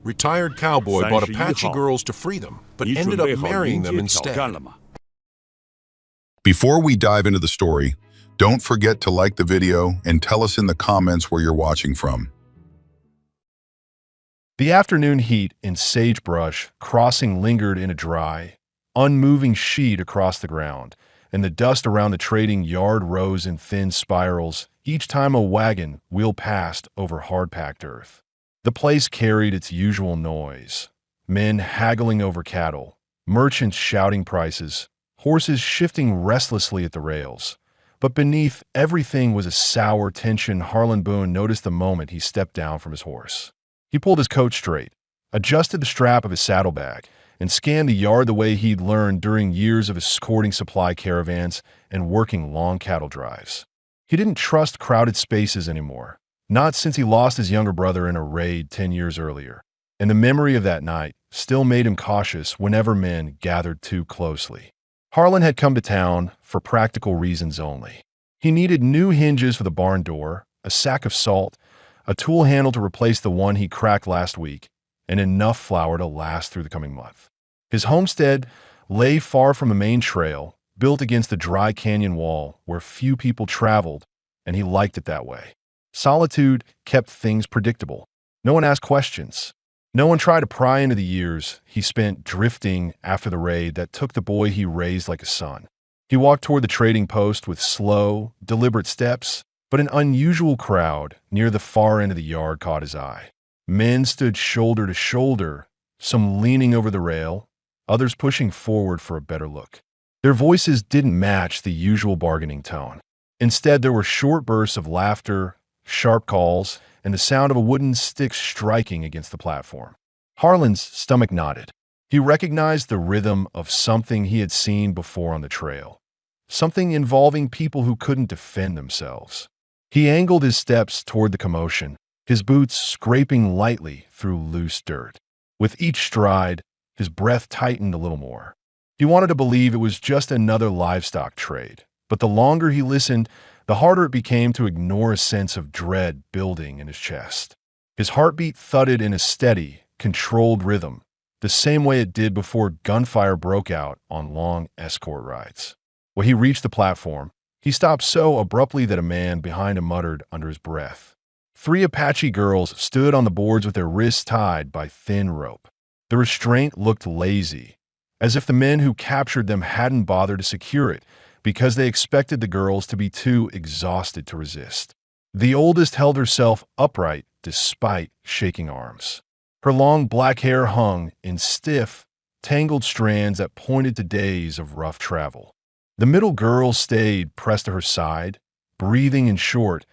Retired cowboy bought Apache girls to free them, but ended up marrying them instead. Before we dive into the story, don't forget to like the video and tell us in the comments where you're watching from. The afternoon heat in sagebrush crossing lingered in a dry, unmoving sheet across the ground, and the dust around the trading yard rose in thin spirals each time a wagon wheeled past over hard-packed earth. The place carried its usual noise: men haggling over cattle, merchants shouting prices, horses shifting restlessly at the rails. But beneath everything was a sour tension Harlan Boone noticed the moment he stepped down from his horse. He pulled his coat straight, adjusted the strap of his saddlebag, and scanned the yard the way he'd learned during years of escorting supply caravans and working long cattle drives. He didn't trust crowded spaces anymore, not since he lost his younger brother in a raid 10 years earlier, and the memory of that night still made him cautious whenever men gathered too closely. Harlan had come to town for practical reasons only. He needed new hinges for the barn door, a sack of salt, a tool handle to replace the one he cracked last week, and enough flour to last through the coming month. His homestead lay far from the main trail, built against a dry canyon wall where few people traveled, and he liked it that way. Solitude kept things predictable. No one asked questions. No one tried to pry into the years he spent drifting after the raid that took the boy he raised like a son. He walked toward the trading post with slow, deliberate steps, but an unusual crowd near the far end of the yard caught his eye. Men stood shoulder to shoulder, some leaning over the rail, others pushing forward for a better look. Their voices didn't match the usual bargaining tone. Instead, there were short bursts of laughter, sharp calls, and the sound of a wooden stick striking against the platform. Harlan's stomach knotted. He recognized the rhythm of something he had seen before on the trail, something involving people who couldn't defend themselves. He angled his steps toward the commotion, his boots scraping lightly through loose dirt. With each stride, his breath tightened a little more. He wanted to believe it was just another livestock trade, but the longer he listened, the harder it became to ignore a sense of dread building in his chest. His heartbeat thudded in a steady, controlled rhythm, the same way it did before gunfire broke out on long escort rides. When he reached the platform, he stopped so abruptly that a man behind him muttered under his breath. 3 Apache girls stood on the boards with their wrists tied by thin rope. The restraint looked lazy, as if the men who captured them hadn't bothered to secure it because they expected the girls to be too exhausted to resist. The oldest held herself upright despite shaking arms. Her long black hair hung in stiff, tangled strands that pointed to days of rough travel. The middle girl stayed pressed to her side, breathing in short,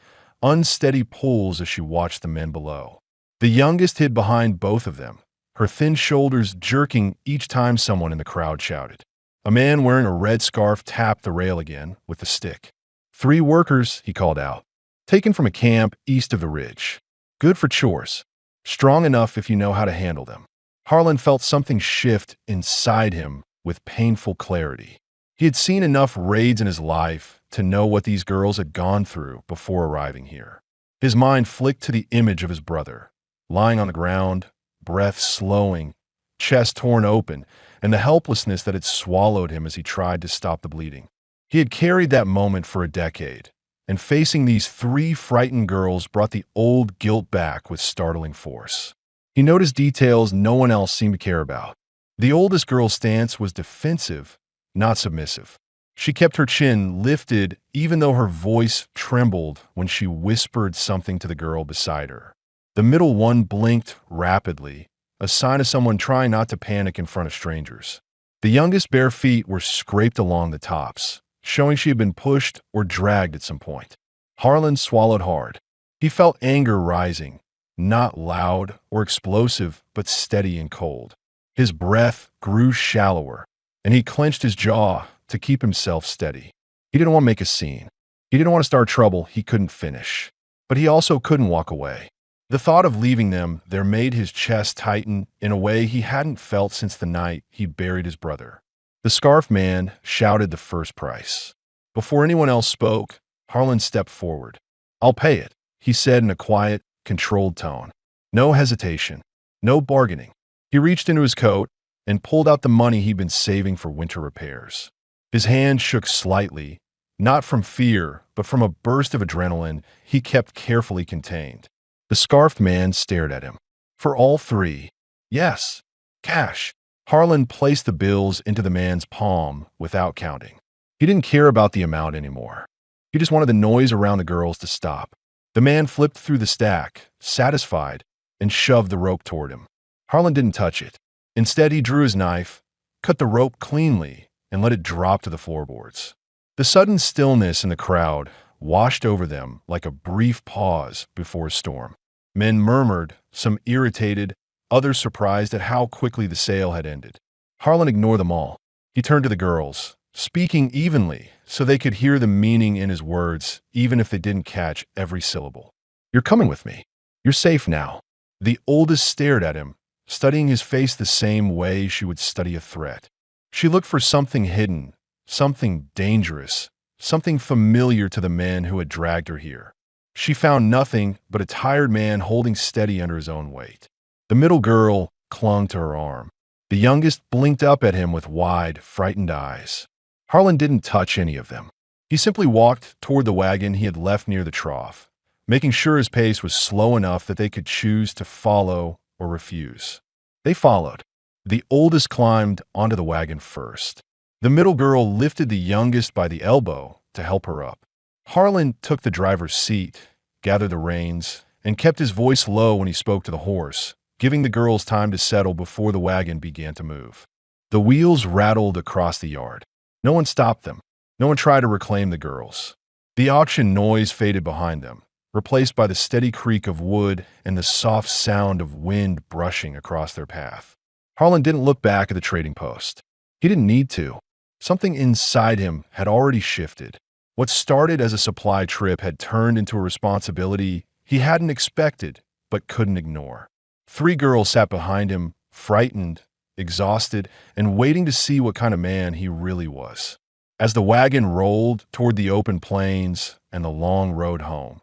unsteady pulls as she watched the men below. The youngest hid behind both of them, her thin shoulders jerking each time someone in the crowd shouted. A man wearing a red scarf tapped the rail again with a stick. 3 workers, he called out, taken from a camp east of the ridge. Good for chores. Strong enough if you know how to handle them. Harlan felt something shift inside him with painful clarity. He had seen enough raids in his life to know what these girls had gone through before arriving here. His mind flicked to the image of his brother, lying on the ground, breath slowing, chest torn open, and the helplessness that had swallowed him as he tried to stop the bleeding. He had carried that moment for a decade, and facing these 3 frightened girls brought the old guilt back with startling force. He noticed details no one else seemed to care about. The oldest girl's stance was defensive, not submissive. She kept her chin lifted even though her voice trembled when she whispered something to the girl beside her. The middle one blinked rapidly, a sign of someone trying not to panic in front of strangers. The youngest bare feet were scraped along the tops, showing she had been pushed or dragged at some point. Harlan swallowed hard. He felt anger rising, not loud or explosive, but steady and cold. His breath grew shallower, and he clenched his jaw to keep himself steady. He didn't want to make a scene. He didn't want to start trouble he couldn't finish, but he also couldn't walk away. The thought of leaving them there made his chest tighten in a way he hadn't felt since the night he buried his brother. The scarf man shouted the first price. Before anyone else spoke, Harlan stepped forward. "I'll pay it," he said in a quiet, controlled tone. No hesitation. No bargaining. He reached into his coat and pulled out the money he'd been saving for winter repairs. His hand shook slightly, not from fear, but from a burst of adrenaline he kept carefully contained. The scarfed man stared at him. For all three. Yes. Cash. Harlan placed the bills into the man's palm without counting. He didn't care about the amount anymore. He just wanted the noise around the girls to stop. The man flipped through the stack, satisfied, and shoved the rope toward him. Harlan didn't touch it. Instead, he drew his knife, cut the rope cleanly, and let it drop to the floorboards. The sudden stillness in the crowd washed over them like a brief pause before a storm. Men murmured, some irritated, others surprised at how quickly the sale had ended. Harlan ignored them all. He turned to the girls, speaking evenly so they could hear the meaning in his words, even if they didn't catch every syllable. "You're coming with me. You're safe now." The oldest stared at him, studying his face the same way she would study a threat. She looked for something hidden, something dangerous, something familiar to the men who had dragged her here. She found nothing but a tired man holding steady under his own weight. The middle girl clung to her arm. The youngest blinked up at him with wide, frightened eyes. Harlan didn't touch any of them. He simply walked toward the wagon he had left near the trough, making sure his pace was slow enough that they could choose to follow or refuse. They followed. The oldest climbed onto the wagon first. The middle girl lifted the youngest by the elbow to help her up. Harlan took the driver's seat, gathered the reins, and kept his voice low when he spoke to the horse, giving the girls time to settle before the wagon began to move. The wheels rattled across the yard. No one stopped them. No one tried to reclaim the girls. The auction noise faded behind them, replaced by the steady creak of wood and the soft sound of wind brushing across their path. Harlan didn't look back at the trading post. He didn't need to. Something inside him had already shifted. What started as a supply trip had turned into a responsibility he hadn't expected but couldn't ignore. 3 girls sat behind him, frightened, exhausted, and waiting to see what kind of man he really was. As the wagon rolled toward the open plains and the long road home,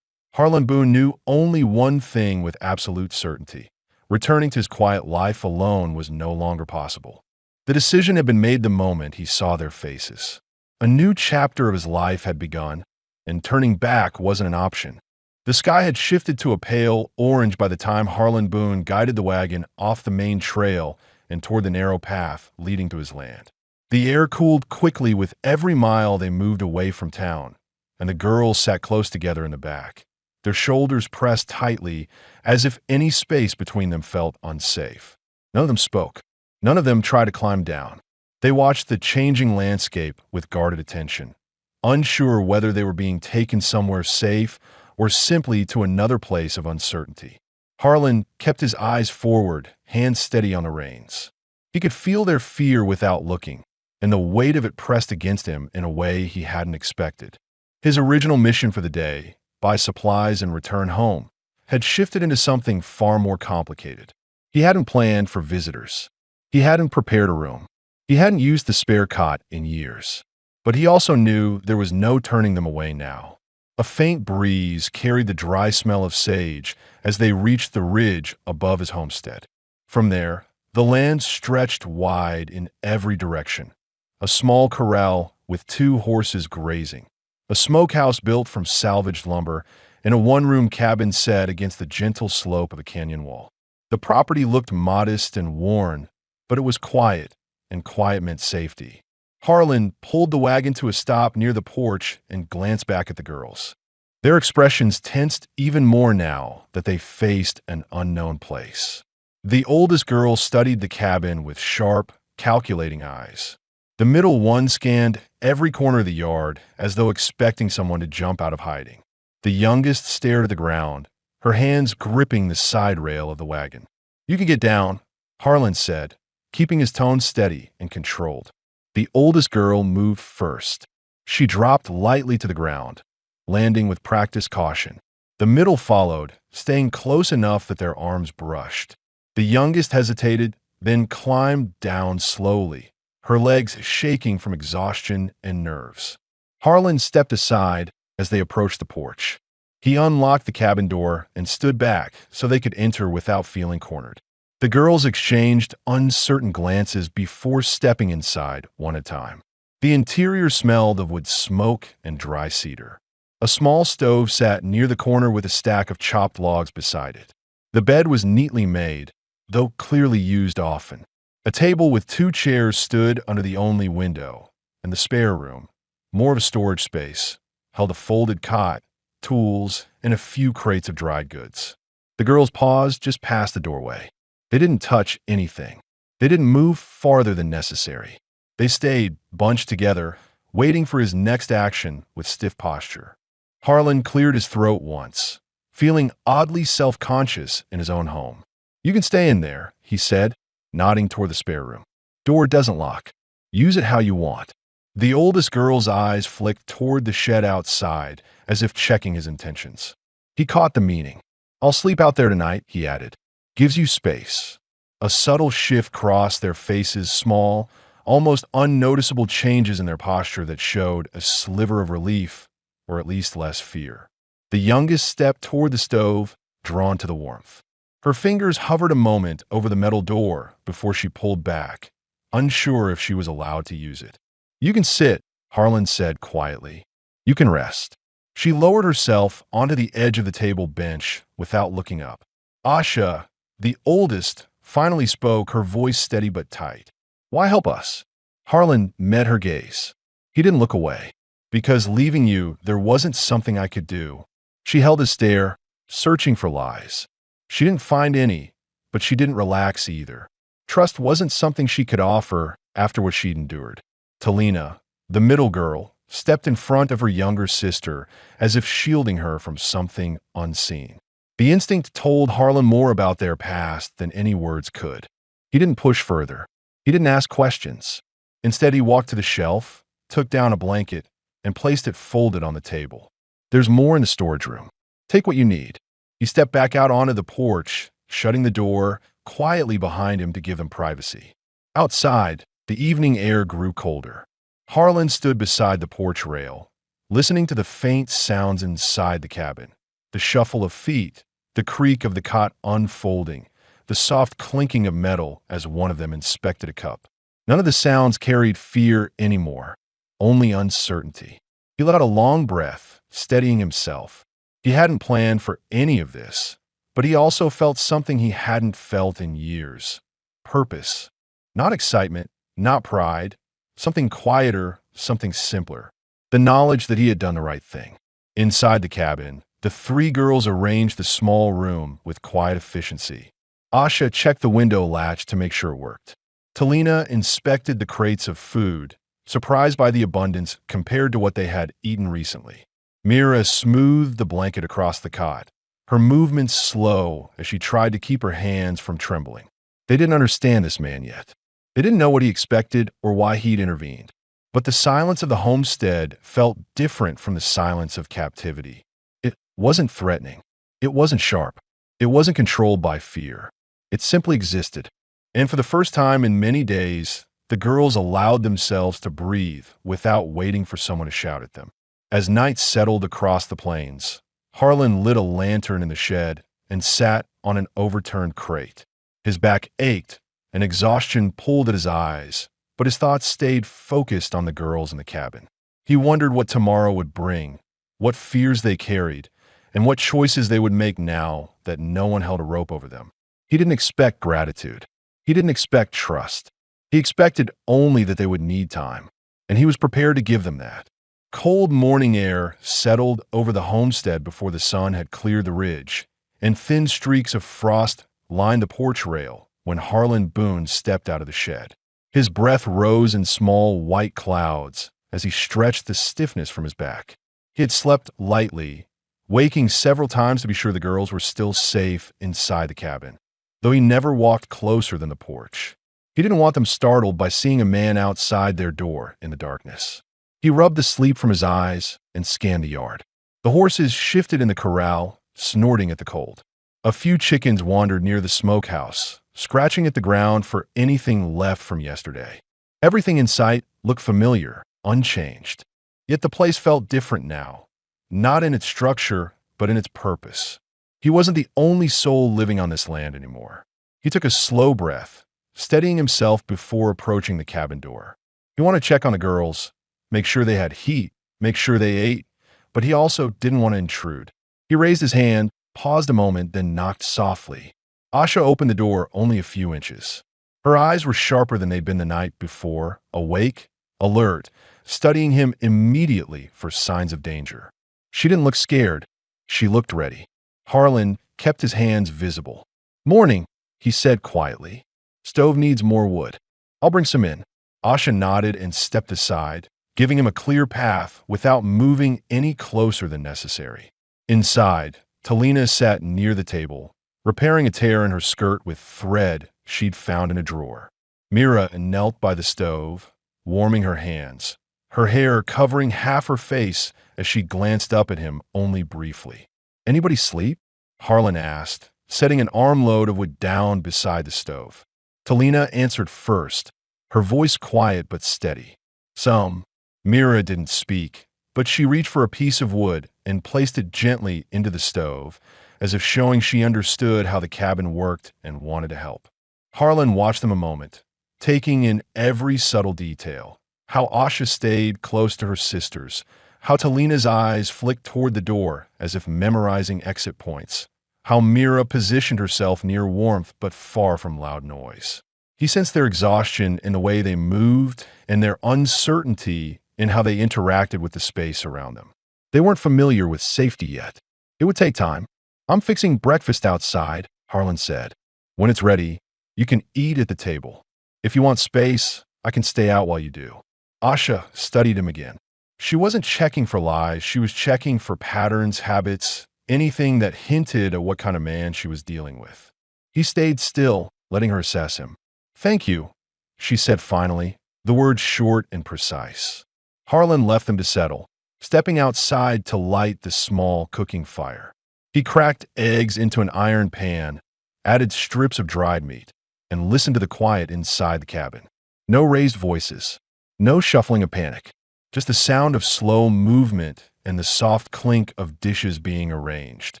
Harlan Boone knew only one thing with absolute certainty. Returning to his quiet life alone was no longer possible. The decision had been made the moment he saw their faces. A new chapter of his life had begun, and turning back wasn't an option. The sky had shifted to a pale orange by the time Harlan Boone guided the wagon off the main trail and toward the narrow path leading to his land. The air cooled quickly with every mile they moved away from town, and the girls sat close together in the back, their shoulders pressed tightly as if any space between them felt unsafe. None of them spoke. None of them tried to climb down. They watched the changing landscape with guarded attention, unsure whether they were being taken somewhere safe or simply to another place of uncertainty. Harlan kept his eyes forward, hands steady on the reins. He could feel their fear without looking, and the weight of it pressed against him in a way he hadn't expected. His original mission for the day, buy supplies and return home, had shifted into something far more complicated. He hadn't planned for visitors. He hadn't prepared a room. He hadn't used the spare cot in years. But he also knew there was no turning them away now. A faint breeze carried the dry smell of sage as they reached the ridge above his homestead. From there, the land stretched wide in every direction. A small corral with 2 horses grazing, a smokehouse built from salvaged lumber, and a one-room cabin set against the gentle slope of a canyon wall. The property looked modest and worn, but it was quiet, and quiet meant safety. Harlan pulled the wagon to a stop near the porch and glanced back at the girls. Their expressions tensed even more now that they faced an unknown place. The oldest girl studied the cabin with sharp, calculating eyes. The middle one scanned every corner of the yard as though expecting someone to jump out of hiding. The youngest stared at the ground, her hands gripping the side rail of the wagon. "You can get down," Harlan said, keeping his tone steady and controlled. The oldest girl moved first. She dropped lightly to the ground, landing with practiced caution. The middle followed, staying close enough that their arms brushed. The youngest hesitated, then climbed down slowly, her legs shaking from exhaustion and nerves. Harlan stepped aside as they approached the porch. He unlocked the cabin door and stood back so they could enter without feeling cornered. The girls exchanged uncertain glances before stepping inside one at a time. The interior smelled of wood smoke and dry cedar. A small stove sat near the corner with a stack of chopped logs beside it. The bed was neatly made, though clearly used often. A table with 2 chairs stood under the only window, and the spare room, more of a storage space, held a folded cot, tools, and a few crates of dried goods. The girls paused just past the doorway. They didn't touch anything. They didn't move farther than necessary. They stayed bunched together, waiting for his next action with stiff posture. Harlan cleared his throat once, feeling oddly self-conscious in his own home. "You can stay in there," he said, nodding toward the spare room. "Door doesn't lock. Use it how you want." The oldest girl's eyes flicked toward the shed outside, as if checking his intentions. He caught the meaning. "I'll sleep out there tonight," he added. "Gives you space." A subtle shift crossed their faces, small, almost unnoticeable changes in their posture that showed a sliver of relief, or at least less fear. The youngest stepped toward the stove, drawn to the warmth. Her fingers hovered a moment over the metal door before she pulled back, unsure if she was allowed to use it. "You can sit," Harlan said quietly. "You can rest." She lowered herself onto the edge of the table bench without looking up. Asha, the oldest, finally spoke, her voice steady but tight. "Why help us?" Harlan met her gaze. He didn't look away. "Because leaving you, there wasn't something I could do." She held his stare, searching for lies. She didn't find any, but she didn't relax either. Trust wasn't something she could offer after what she'd endured. Talina, the middle girl, stepped in front of her younger sister as if shielding her from something unseen. The instinct told Harlan more about their past than any words could. He didn't push further. He didn't ask questions. Instead, he walked to the shelf, took down a blanket, and placed it folded on the table. "There's more in the storage room. Take what you need." He stepped back out onto the porch, shutting the door quietly behind him to give them privacy. Outside, the evening air grew colder. Harlan stood beside the porch rail, listening to the faint sounds inside the cabin. The shuffle of feet, the creak of the cot unfolding, the soft clinking of metal as one of them inspected a cup. None of the sounds carried fear anymore, only uncertainty. He let out a long breath, steadying himself. He hadn't planned for any of this, but he also felt something he hadn't felt in years. Purpose. Not excitement, not pride, something quieter, something simpler. The knowledge that he had done the right thing. Inside the cabin, the 3 girls arranged the small room with quiet efficiency. Asha checked the window latch to make sure it worked. Talina inspected the crates of food, surprised by the abundance compared to what they had eaten recently. Mira smoothed the blanket across the cot, her movements slow as she tried to keep her hands from trembling. They didn't understand this man yet. They didn't know what he expected or why he'd intervened. But the silence of the homestead felt different from the silence of captivity. It wasn't threatening. It wasn't sharp. It wasn't controlled by fear. It simply existed. And for the first time in many days, the girls allowed themselves to breathe without waiting for someone to shout at them. As night settled across the plains, Harlan lit a lantern in the shed and sat on an overturned crate. His back ached, and exhaustion pulled at his eyes, but his thoughts stayed focused on the girls in the cabin. He wondered what tomorrow would bring, what fears they carried, and what choices they would make now that no one held a rope over them. He didn't expect gratitude. He didn't expect trust. He expected only that they would need time, and he was prepared to give them that. Cold morning air settled over the homestead before the sun had cleared the ridge, and thin streaks of frost lined the porch rail when Harlan Boone stepped out of the shed. His breath rose in small white clouds as he stretched the stiffness from his back. He had slept lightly, waking several times to be sure the girls were still safe inside the cabin, though he never walked closer than the porch. He didn't want them startled by seeing a man outside their door in the darkness. He rubbed the sleep from his eyes and scanned the yard. The horses shifted in the corral, snorting at the cold. A few chickens wandered near the smokehouse, scratching at the ground for anything left from yesterday. Everything in sight looked familiar, unchanged. Yet the place felt different now, not in its structure, but in its purpose. He wasn't the only soul living on this land anymore. He took a slow breath, steadying himself before approaching the cabin door. He wanted to check on the girls, make sure they had heat, make sure they ate, but he also didn't want to intrude. He raised his hand, paused a moment, then knocked softly. Asha opened the door only a few inches. Her eyes were sharper than they'd been the night before, awake, alert, studying him immediately for signs of danger. She didn't look scared. She looked ready. Harlan kept his hands visible. "Morning," he said quietly. "Stove needs more wood. I'll bring some in." Asha nodded and stepped aside, giving him a clear path without moving any closer than necessary. Inside, Talina sat near the table, repairing a tear in her skirt with thread she'd found in a drawer. Mira knelt by the stove, warming her hands, her hair covering half her face as she glanced up at him only briefly. "Anybody sleep?" Harlan asked, setting an armload of wood down beside the stove. Talina answered first, her voice quiet but steady. "Some." Mira didn't speak, but she reached for a piece of wood and placed it gently into the stove, as if showing she understood how the cabin worked and wanted to help. Harlan watched them a moment, taking in every subtle detail. How Asha stayed close to her sisters, how Talina's eyes flicked toward the door as if memorizing exit points, how Mira positioned herself near warmth but far from loud noise. He sensed their exhaustion in the way they moved and their uncertainty in how they interacted with the space around them. They weren't familiar with safety yet. It would take time. "I'm fixing breakfast outside," Harlan said. "When it's ready, you can eat at the table. If you want space, I can stay out while you do." Asha studied him again. She wasn't checking for lies. She was checking for patterns, habits, anything that hinted at what kind of man she was dealing with. He stayed still, letting her assess him. "Thank you," she said finally, the words short and precise. Harlan left them to settle, stepping outside to light the small cooking fire. He cracked eggs into an iron pan, added strips of dried meat, and listened to the quiet inside the cabin. No raised voices, no shuffling of panic, just the sound of slow movement and the soft clink of dishes being arranged.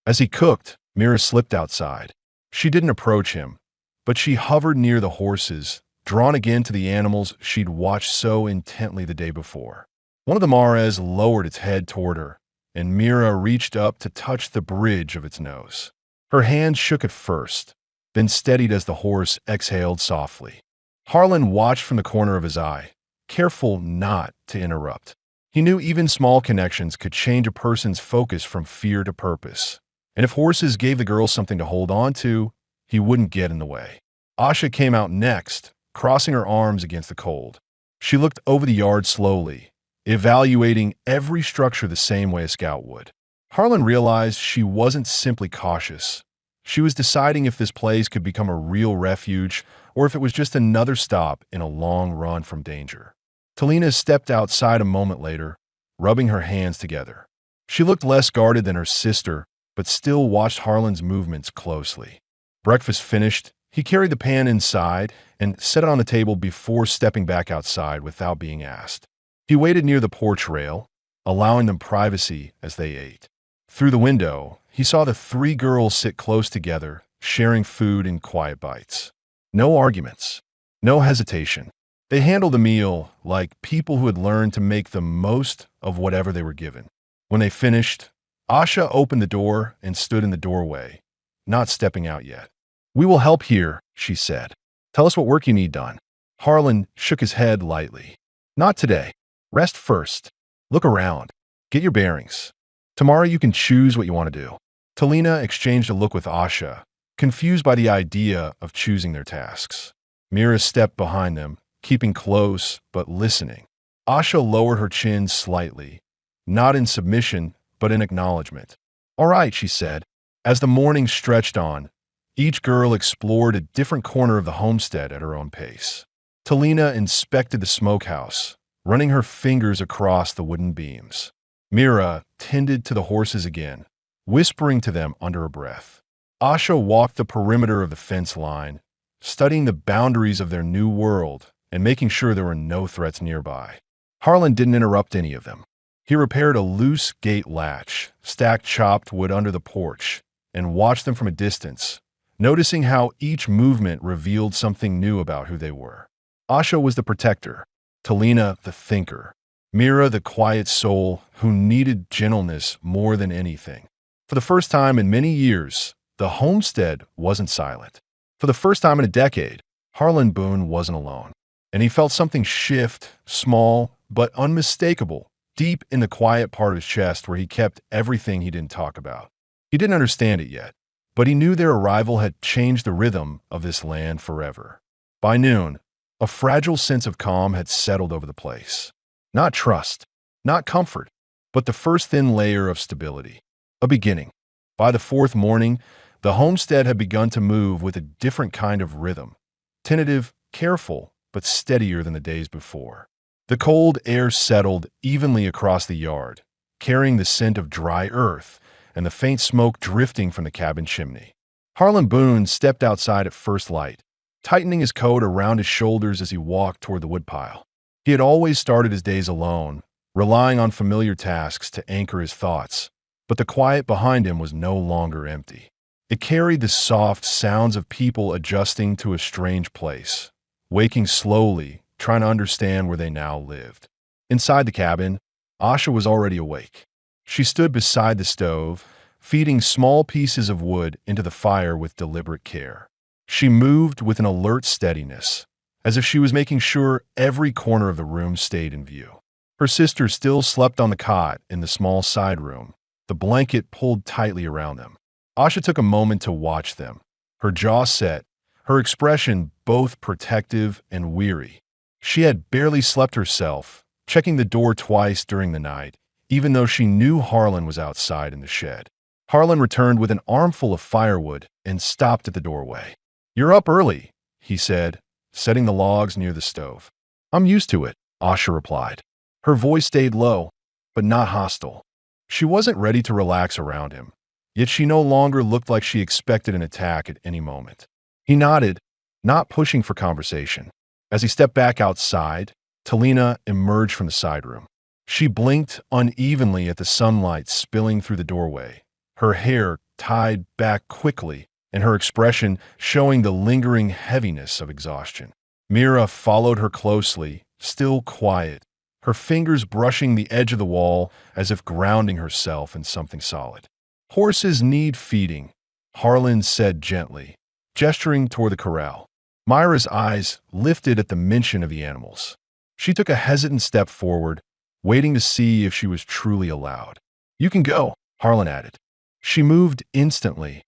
As he cooked, Mira slipped outside. She didn't approach him, but she hovered near the horses, drawn again to the animals she'd watched so intently the day before. One of the mares lowered its head toward her, and Mira reached up to touch the bridge of its nose. Her hand shook at first, then steadied as the horse exhaled softly. Harlan watched from the corner of his eye, careful not to interrupt. He knew even small connections could change a person's focus from fear to purpose. And if horses gave the girl something to hold on to, he wouldn't get in the way. Asha came out next, crossing her arms against the cold. She looked over the yard slowly, evaluating every structure the same way a scout would. Harlan realized she wasn't simply cautious. She was deciding if this place could become a real refuge or if it was just another stop in a long run from danger. Talina stepped outside a moment later, rubbing her hands together. She looked less guarded than her sister, but still watched Harlan's movements closely. Breakfast finished, he carried the pan inside and set it on the table before stepping back outside without being asked. He waited near the porch rail, allowing them privacy as they ate. Through the window, he saw the three girls sit close together, sharing food in quiet bites. No arguments, no hesitation. They handled the meal like people who had learned to make the most of whatever they were given. When they finished, Asha opened the door and stood in the doorway, not stepping out yet. "We will help here," she said. "Tell us what work you need done." Harlan shook his head lightly. "Not today. Rest first. Look around. Get your bearings. Tomorrow you can choose what you want to do." Talina exchanged a look with Asha, confused by the idea of choosing their tasks. Mira stepped behind them, keeping close but listening. Asha lowered her chin slightly, not in submission, but in acknowledgement. "All right," she said. As the morning stretched on, each girl explored a different corner of the homestead at her own pace. Talina inspected the smokehouse, running her fingers across the wooden beams. Mira tended to the horses again, whispering to them under her breath. Asha walked the perimeter of the fence line, studying the boundaries of their new world and making sure there were no threats nearby. Harlan didn't interrupt any of them. He repaired a loose gate latch, stacked chopped wood under the porch, and watched them from a distance, noticing how each movement revealed something new about who they were. Asha was the protector, Talina the thinker, Mira the quiet soul who needed gentleness more than anything. For the first time in many years, the homestead wasn't silent. For the first time in a decade, Harlan Boone wasn't alone, and he felt something shift, small but unmistakable, deep in the quiet part of his chest where he kept everything he didn't talk about. He didn't understand it yet, but he knew their arrival had changed the rhythm of this land forever. By noon, a fragile sense of calm had settled over the place. Not trust, not comfort, but the first thin layer of stability. A beginning. By the fourth morning, the homestead had begun to move with a different kind of rhythm. Tentative, careful, but steadier than the days before. The cold air settled evenly across the yard, carrying the scent of dry earth and the faint smoke drifting from the cabin chimney. Harlan Boone stepped outside at first light, tightening his coat around his shoulders as he walked toward the woodpile. He had always started his days alone, relying on familiar tasks to anchor his thoughts, but the quiet behind him was no longer empty. It carried the soft sounds of people adjusting to a strange place, waking slowly, trying to understand where they now lived. Inside the cabin, Asha was already awake. She stood beside the stove, feeding small pieces of wood into the fire with deliberate care. She moved with an alert steadiness, as if she was making sure every corner of the room stayed in view. Her sister still slept on the cot in the small side room, the blanket pulled tightly around them. Asha took a moment to watch them, her jaw set, her expression both protective and weary. She had barely slept herself, checking the door twice during the night, even though she knew Harlan was outside in the shed. Harlan returned with an armful of firewood and stopped at the doorway. "You're up early," he said, setting the logs near the stove. "I'm used to it," Asha replied. Her voice stayed low, but not hostile. She wasn't ready to relax around him, yet she no longer looked like she expected an attack at any moment. He nodded, not pushing for conversation. As he stepped back outside, Talina emerged from the side room. She blinked unevenly at the sunlight spilling through the doorway, her hair tied back quickly and her expression showing the lingering heaviness of exhaustion. Mira followed her closely, still quiet, her fingers brushing the edge of the wall as if grounding herself in something solid. "Horses need feeding," Harlan said gently, gesturing toward the corral. Myra's eyes lifted at the mention of the animals. She took a hesitant step forward, waiting to see if she was truly allowed. "You can go," Harlan added. She moved instantly,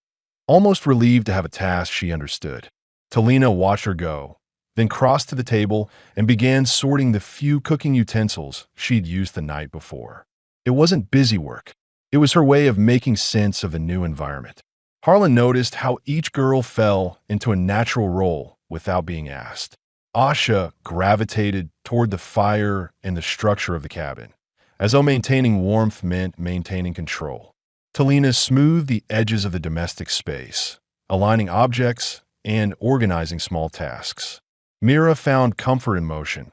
almost relieved to have a task she understood. Talina watched her go, then crossed to the table and began sorting the few cooking utensils she'd used the night before. It wasn't busy work. It was her way of making sense of the new environment. Harlan noticed how each girl fell into a natural role without being asked. Asha gravitated toward the fire and the structure of the cabin, as though maintaining warmth meant maintaining control. Talina smoothed the edges of the domestic space, aligning objects and organizing small tasks. Mira found comfort in motion,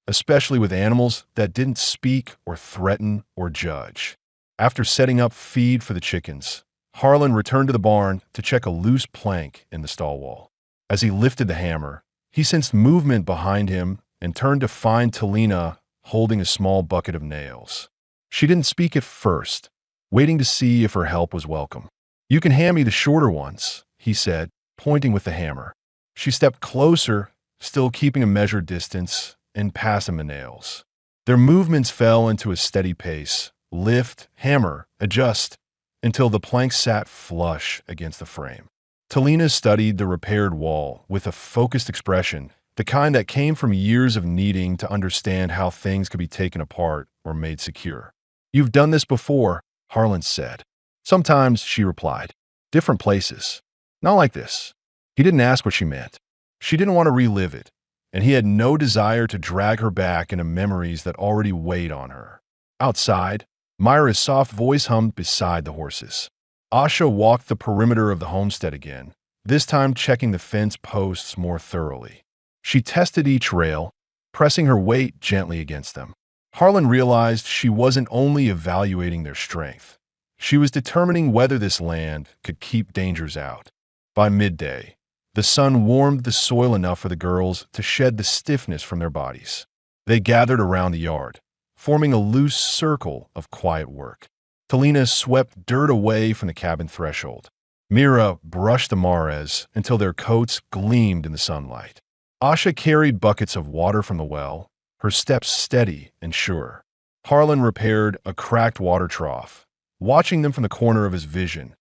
especially with animals that didn't speak or threaten or judge. After setting up feed for the chickens, Harlan returned to the barn to check a loose plank in the stall wall. As he lifted the hammer, he sensed movement behind him and turned to find Talina holding a small bucket of nails. She didn't speak at first, waiting to see if her help was welcome. "You can hand me the shorter ones," he said, pointing with the hammer. She stepped closer, still keeping a measured distance, and passed him the nails. Their movements fell into a steady pace, lift, hammer, adjust, until the plank sat flush against the frame. Talina studied the repaired wall with a focused expression, the kind that came from years of needing to understand how things could be taken apart or made secure. "You've done this before," Harlan said. "Sometimes," she replied. "Different places. Not like this." He didn't ask what she meant. She didn't want to relive it, and he had no desire to drag her back into memories that already weighed on her. Outside, Myra's soft voice hummed beside the horses. Asha walked the perimeter of the homestead again, this time checking the fence posts more thoroughly. She tested each rail, pressing her weight gently against them. Harlan realized she wasn't only evaluating their strength. She was determining whether this land could keep dangers out. By midday, the sun warmed the soil enough for the girls to shed the stiffness from their bodies. They gathered around the yard, forming a loose circle of quiet work. Talina swept dirt away from the cabin threshold. Mira brushed the mares until their coats gleamed in the sunlight. Asha carried buckets of water from the well, her steps steady and sure. Harlan repaired a cracked water trough, watching them from the corner of his vision,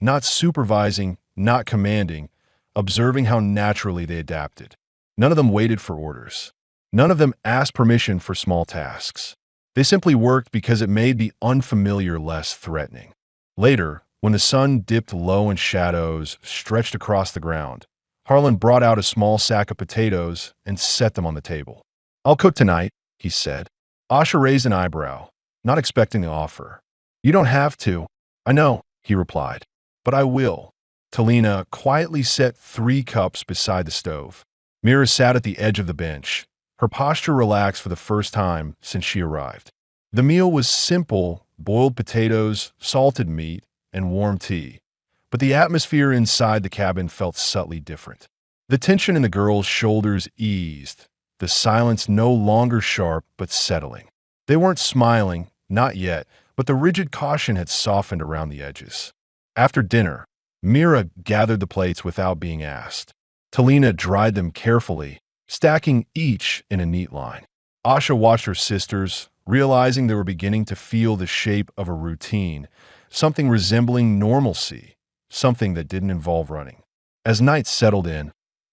not supervising, not commanding, observing how naturally they adapted. None of them waited for orders. None of them asked permission for small tasks. They simply worked because it made the unfamiliar less threatening. Later, when the sun dipped low and shadows stretched across the ground, Harlan brought out a small sack of potatoes and set them on the table. "I'll cook tonight," he said. Asha raised an eyebrow, not expecting the offer. "You don't have to." "I know," he replied, "but I will." Talina quietly set 3 cups beside the stove. Mira sat at the edge of the bench, her posture relaxed for the first time since she arrived. The meal was simple: boiled potatoes, salted meat, and warm tea. But the atmosphere inside the cabin felt subtly different. The tension in the girls' shoulders eased, the silence no longer sharp but settling. They weren't smiling, not yet, but the rigid caution had softened around the edges. After dinner, Mira gathered the plates without being asked. Talina dried them carefully, stacking each in a neat line. Asha watched her sisters, realizing they were beginning to feel the shape of a routine, something resembling normalcy, something that didn't involve running. As night settled in,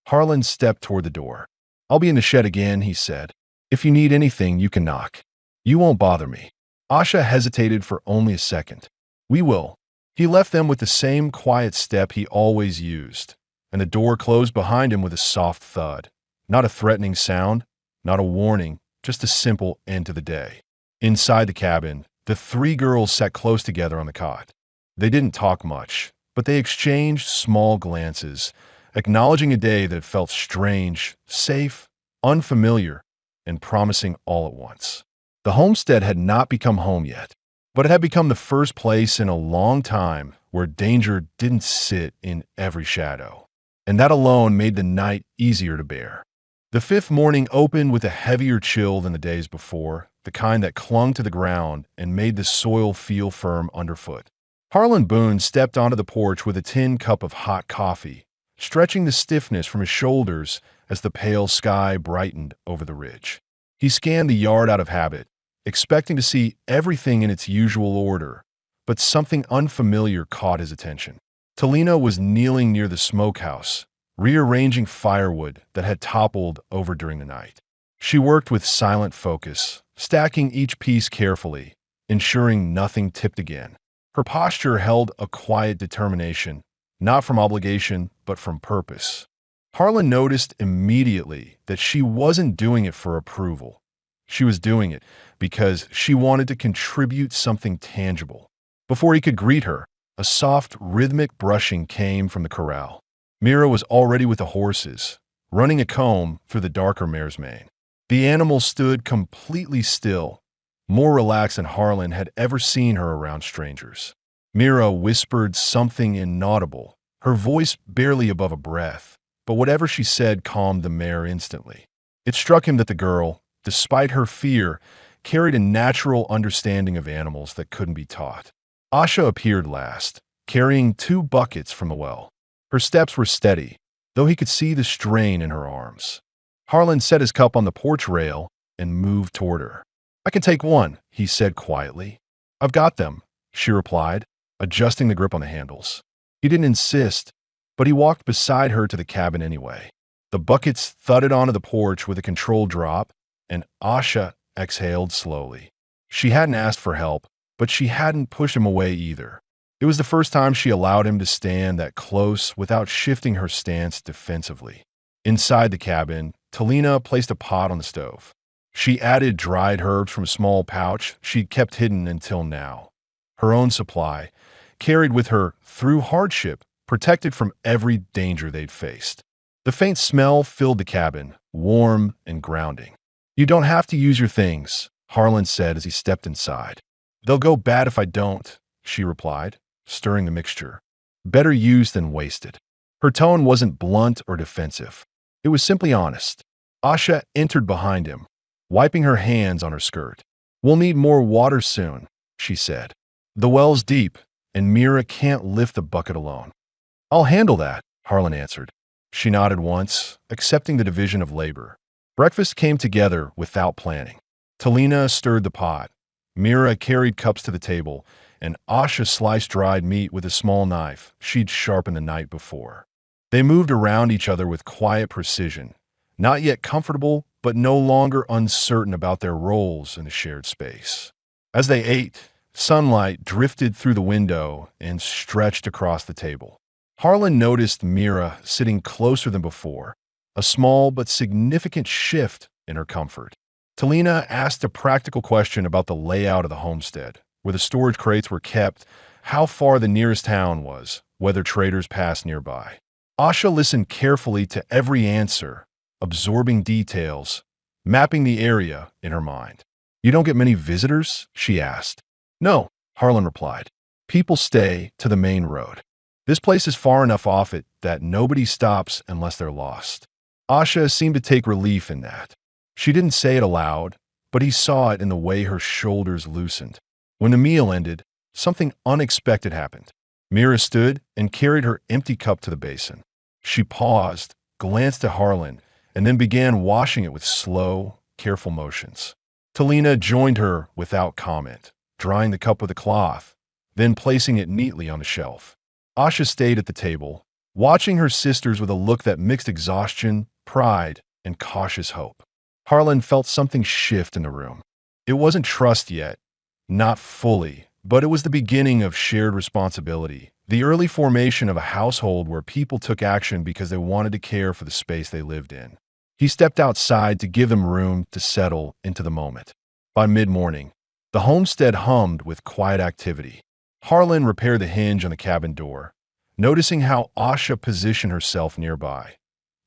Harlan stepped toward the door. "I'll be in the shed again," he said. "If you need anything, you can knock. You won't bother me." Asha hesitated for only a second. "We will." He left them with the same quiet step he always used, and the door closed behind him with a soft thud. Not a threatening sound, not a warning, just a simple end to the day. Inside the cabin, the 3 girls sat close together on the cot. They didn't talk much, but they exchanged small glances, acknowledging a day that felt strange, safe, unfamiliar, and promising all at once. The homestead had not become home yet, but it had become the first place in a long time where danger didn't sit in every shadow. And that alone made the night easier to bear. The 5th morning opened with a heavier chill than the days before, the kind that clung to the ground and made the soil feel firm underfoot. Harlan Boone stepped onto the porch with a tin cup of hot coffee, stretching the stiffness from his shoulders as the pale sky brightened over the ridge. He scanned the yard out of habit, expecting to see everything in its usual order, but something unfamiliar caught his attention. Talina was kneeling near the smokehouse, rearranging firewood that had toppled over during the night. She worked with silent focus, stacking each piece carefully, ensuring nothing tipped again. Her posture held a quiet determination, not from obligation, but from purpose. Harlan noticed immediately that she wasn't doing it for approval. She was doing it because she wanted to contribute something tangible. Before he could greet her, a soft, rhythmic brushing came from the corral. Mira was already with the horses, running a comb through the darker mare's mane. The animal stood completely still, more relaxed than Harlan had ever seen her around strangers. Mira whispered something inaudible, her voice barely above a breath, but whatever she said calmed the mare instantly. It struck him that the girl, despite her fear, carried a natural understanding of animals that couldn't be taught. Asha appeared last, carrying 2 buckets from the well. Her steps were steady, though he could see the strain in her arms. Harlan set his cup on the porch rail and moved toward her. "I can take one," he said quietly. "I've got them," she replied, adjusting the grip on the handles. He didn't insist, but he walked beside her to the cabin anyway. The buckets thudded onto the porch with a controlled drop, and Asha exhaled slowly. She hadn't asked for help, but she hadn't pushed him away either. It was the first time she allowed him to stand that close without shifting her stance defensively. Inside the cabin, Talina placed a pot on the stove. She added dried herbs from a small pouch she'd kept hidden until now. Her own supply, carried with her through hardship, protected from every danger they'd faced. The faint smell filled the cabin, warm and grounding. "You don't have to use your things," Harlan said as he stepped inside. "They'll go bad if I don't," she replied, stirring the mixture. "Better used than wasted." Her tone wasn't blunt or defensive. It was simply honest. Asha entered behind him, wiping her hands on her skirt. "We'll need more water soon," she said. "The well's deep, and Mira can't lift the bucket alone." "I'll handle that," Harlan answered. She nodded once, accepting the division of labor. Breakfast came together without planning. Talina stirred the pot. Mira carried cups to the table, and Asha sliced dried meat with a small knife she'd sharpened the night before. They moved around each other with quiet precision, not yet comfortable, but no longer uncertain about their roles in the shared space. As they ate, sunlight drifted through the window and stretched across the table. Harlan noticed Mira sitting closer than before, a small but significant shift in her comfort. Talina asked a practical question about the layout of the homestead, where the storage crates were kept, how far the nearest town was, whether traders passed nearby. Asha listened carefully to every answer, absorbing details, mapping the area in her mind. "You don't get many visitors?" she asked. "No," Harlan replied. "People stay to the main road. This place is far enough off it that nobody stops unless they're lost." Asha seemed to take relief in that. She didn't say it aloud, but he saw it in the way her shoulders loosened. When the meal ended, something unexpected happened. Mira stood and carried her empty cup to the basin. She paused, glanced at Harlan, and then began washing it with slow, careful motions. Talina joined her without comment, drying the cup with a cloth, then placing it neatly on the shelf. Asha stayed at the table, watching her sisters with a look that mixed exhaustion, pride, and cautious hope. Harlan felt something shift in the room. It wasn't trust yet, not fully, but it was the beginning of shared responsibility, the early formation of a household where people took action because they wanted to care for the space they lived in. He stepped outside to give them room to settle into the moment. By mid-morning, the homestead hummed with quiet activity. Harlan repaired the hinge on the cabin door, noticing how Asha positioned herself nearby.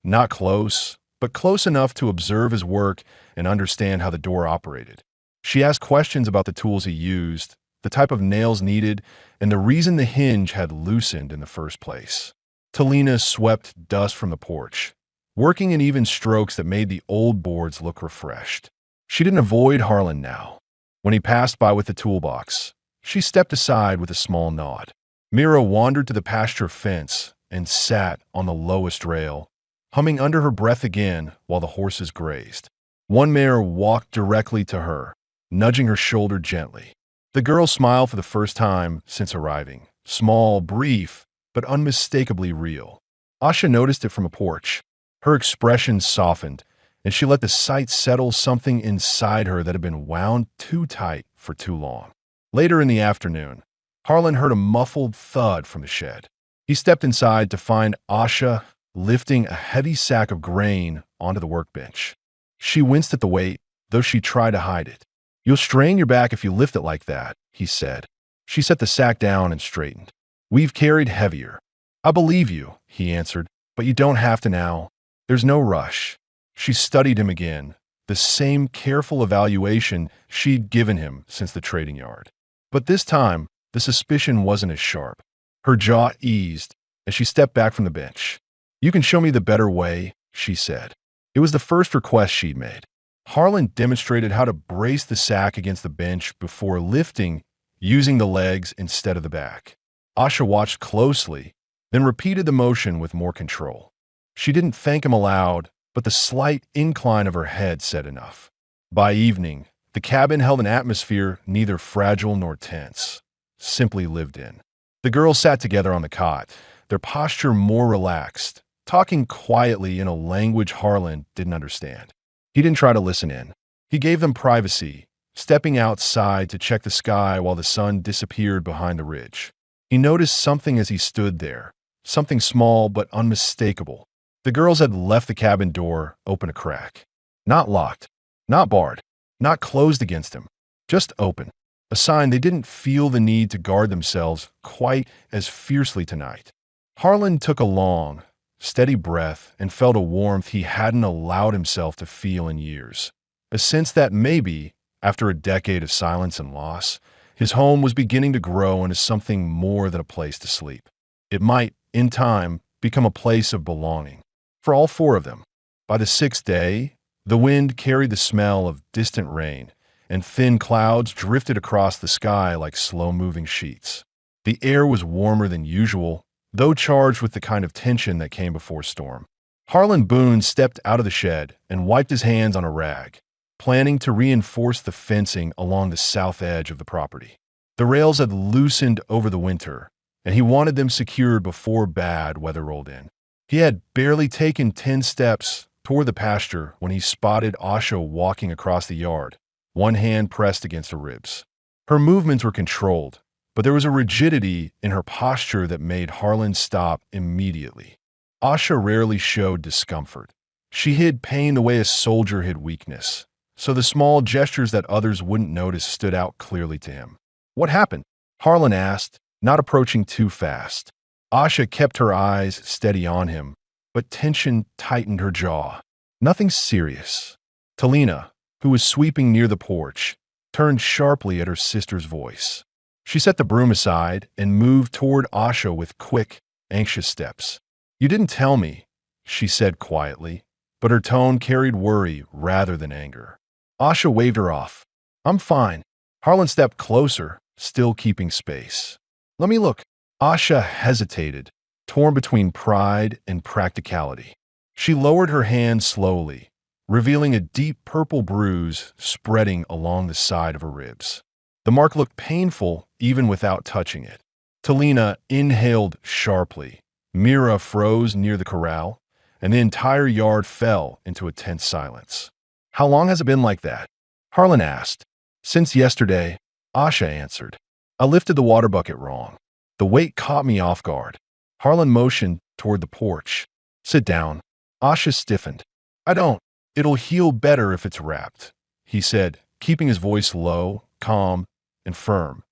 Not close, but close enough to observe his work and understand how the door operated. She asked questions about the tools he used, the type of nails needed, and the reason the hinge had loosened in the first place. Talina swept dust from the porch, working in even strokes that made the old boards look refreshed. She didn't avoid Harlan now. When he passed by with the toolbox, she stepped aside with a small nod. Mira wandered to the pasture fence and sat on the lowest rail, humming under her breath again while the horses grazed. One mare walked directly to her, nudging her shoulder gently. The girl smiled for the first time since arriving, small, brief, but unmistakably real. Asha noticed it from a porch. Her expression softened, and she let the sight settle something inside her that had been wound too tight for too long. Later in the afternoon, Harlan heard a muffled thud from the shed. He stepped inside to find Asha lifting a heavy sack of grain onto the workbench. She winced at the weight, though she tried to hide it. "You'll strain your back if you lift it like that," he said. She set the sack down and straightened. "We've carried heavier." "I believe you," he answered, "but you don't have to now. There's no rush." She studied him again, the same careful evaluation she'd given him since the trading yard. But this time, the suspicion wasn't as sharp. Her jaw eased as she stepped back from the bench. "You can show me the better way," she said. It was the first request she'd made. Harlan demonstrated how to brace the sack against the bench before lifting, using the legs instead of the back. Asha watched closely, then repeated the motion with more control. She didn't thank him aloud, but the slight incline of her head said enough. By evening, the cabin held an atmosphere neither fragile nor tense, simply lived in. The girls sat together on the cot, their posture more relaxed, talking quietly in a language Harlan didn't understand. He didn't try to listen in. He gave them privacy, stepping outside to check the sky while the sun disappeared behind the ridge. He noticed something as he stood there, something small but unmistakable. The girls had left the cabin door open a crack. Not locked, not barred, not closed against him, just open. A sign they didn't feel the need to guard themselves quite as fiercely tonight. Harlan took a long, steady breath and felt a warmth he hadn't allowed himself to feel in years. A sense that maybe, after a decade of silence and loss, his home was beginning to grow into something more than a place to sleep. It might, in time, become a place of belonging for all four of them. By the sixth day, the wind carried the smell of distant rain, and thin clouds drifted across the sky like slow-moving sheets. The air was warmer than usual, though charged with the kind of tension that came before storm. Harlan Boone stepped out of the shed and wiped his hands on a rag, planning to reinforce the fencing along the south edge of the property. The rails had loosened over the winter, and he wanted them secured before bad weather rolled in. He had barely taken 10 steps toward the pasture when he spotted Asha walking across the yard, one hand pressed against her ribs. Her movements were controlled, but there was a rigidity in her posture that made Harlan stop immediately. Asha rarely showed discomfort. She hid pain the way a soldier hid weakness, so the small gestures that others wouldn't notice stood out clearly to him. "What happened?" Harlan asked, not approaching too fast. Asha kept her eyes steady on him, but tension tightened her jaw. "Nothing serious." Talina, who was sweeping near the porch, turned sharply at her sister's voice. She set the broom aside and moved toward Asha with quick, anxious steps. "You didn't tell me," she said quietly, but her tone carried worry rather than anger. Asha waved her off. "I'm fine." Harlan stepped closer, still keeping space. "Let me look." Asha hesitated, torn between pride and practicality. She lowered her hand slowly, revealing a deep purple bruise spreading along the side of her ribs. The mark looked painful even without touching it. Talina inhaled sharply. Mira froze near the corral, and the entire yard fell into a tense silence. "How long has it been like that?" Harlan asked. "Since yesterday," Asha answered. "I lifted the water bucket wrong. The weight caught me off guard." Harlan motioned toward the porch. "Sit down." Asha stiffened. "I don't. It'll heal better if it's wrapped," he said, keeping his voice low, calm, and firm,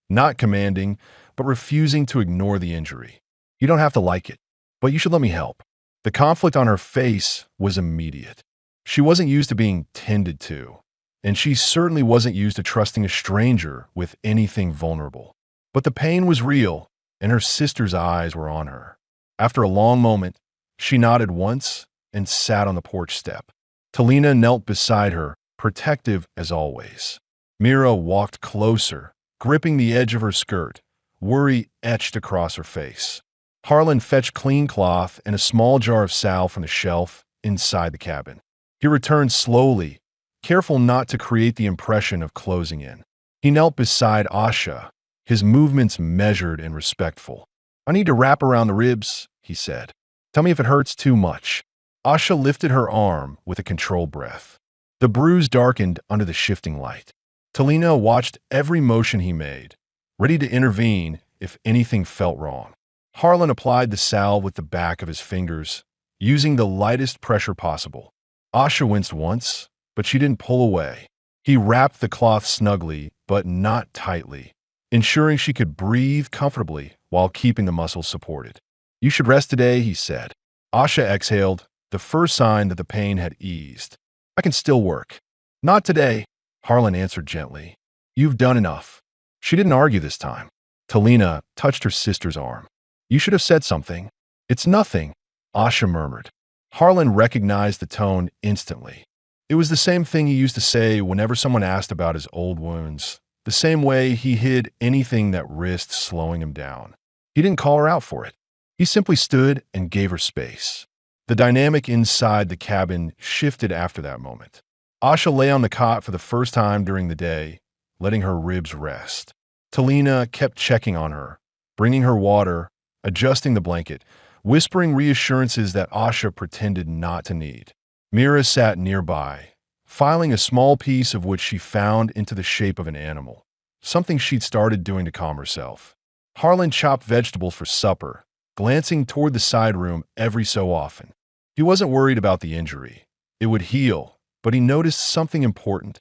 not commanding, but refusing to ignore the injury. "You don't have to like it, but you should let me help." The conflict on her face was immediate. She wasn't used to being tended to, and she certainly wasn't used to trusting a stranger with anything vulnerable. But the pain was real, and her sister's eyes were on her. After a long moment, she nodded once and sat on the porch step. Talina knelt beside her, protective as always. Mira walked closer, gripping the edge of her skirt, worry etched across her face. Harlan fetched clean cloth and a small jar of salve from the shelf inside the cabin. He returned slowly, careful not to create the impression of closing in. He knelt beside Asha, his movements measured and respectful. "I need to wrap around the ribs," he said. "Tell me if it hurts too much." Asha lifted her arm with a controlled breath. The bruise darkened under the shifting light. Talina watched every motion he made, ready to intervene if anything felt wrong. Harlan applied the salve with the back of his fingers, using the lightest pressure possible. Asha winced once, but she didn't pull away. He wrapped the cloth snugly, but not tightly, ensuring she could breathe comfortably while keeping the muscles supported. "You should rest today," he said. Asha exhaled, the first sign that the pain had eased. "I can still work." "Not today," Harlan answered gently. "You've done enough." She didn't argue this time. Talina touched her sister's arm. "You should have said something." "It's nothing," Asha murmured. Harlan recognized the tone instantly. It was the same thing he used to say whenever someone asked about his old wounds, the same way he hid anything that risked slowing him down. He didn't call her out for it. He simply stood and gave her space. The dynamic inside the cabin shifted after that moment. Asha lay on the cot for the first time during the day, letting her ribs rest. Talina kept checking on her, bringing her water, adjusting the blanket, whispering reassurances that Asha pretended not to need. Mira sat nearby, filing a small piece of which she found into the shape of an animal, something she'd started doing to calm herself. Harlan chopped vegetables for supper, glancing toward the side room every so often. He wasn't worried about the injury. It would heal, but he noticed something important.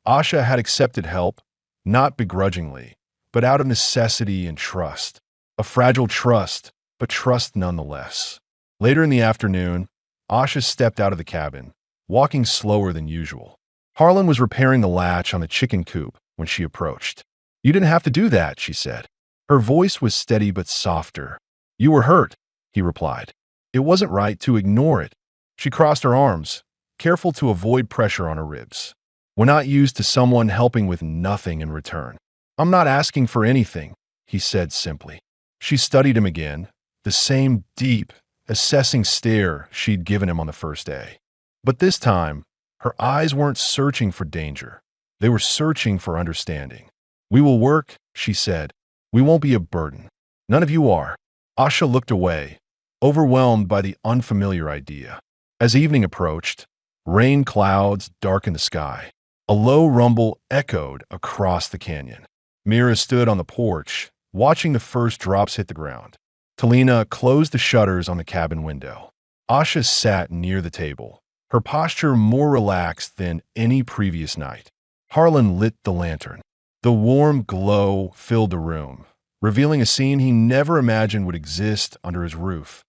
Asha had accepted help, not begrudgingly, but out of necessity and trust. A fragile trust, but trust nonetheless. Later in the afternoon, Asha stepped out of the cabin, walking slower than usual. Harlan was repairing the latch on the chicken coop when she approached. "You didn't have to do that," she said. Her voice was steady but softer. "You were hurt." he replied. It wasn't right to ignore it. She crossed her arms, careful to avoid pressure on her ribs. We're not used to someone helping with nothing in return. I'm not asking for anything, he said simply. She studied him again, the same deep, assessing stare she'd given him on the first day. But this time, her eyes weren't searching for danger. They were searching for understanding. We will work, she said. We won't be a burden. None of you are. Asha looked away, overwhelmed by the unfamiliar idea. As evening approached, rain clouds darkened the sky. A low rumble echoed across the canyon. Mira stood on the porch, watching the first drops hit the ground. Talina closed the shutters on the cabin window. Asha sat near the table, her posture more relaxed than any previous night. Harlan lit the lantern. The warm glow filled the room, revealing a scene he never imagined would exist under his roof.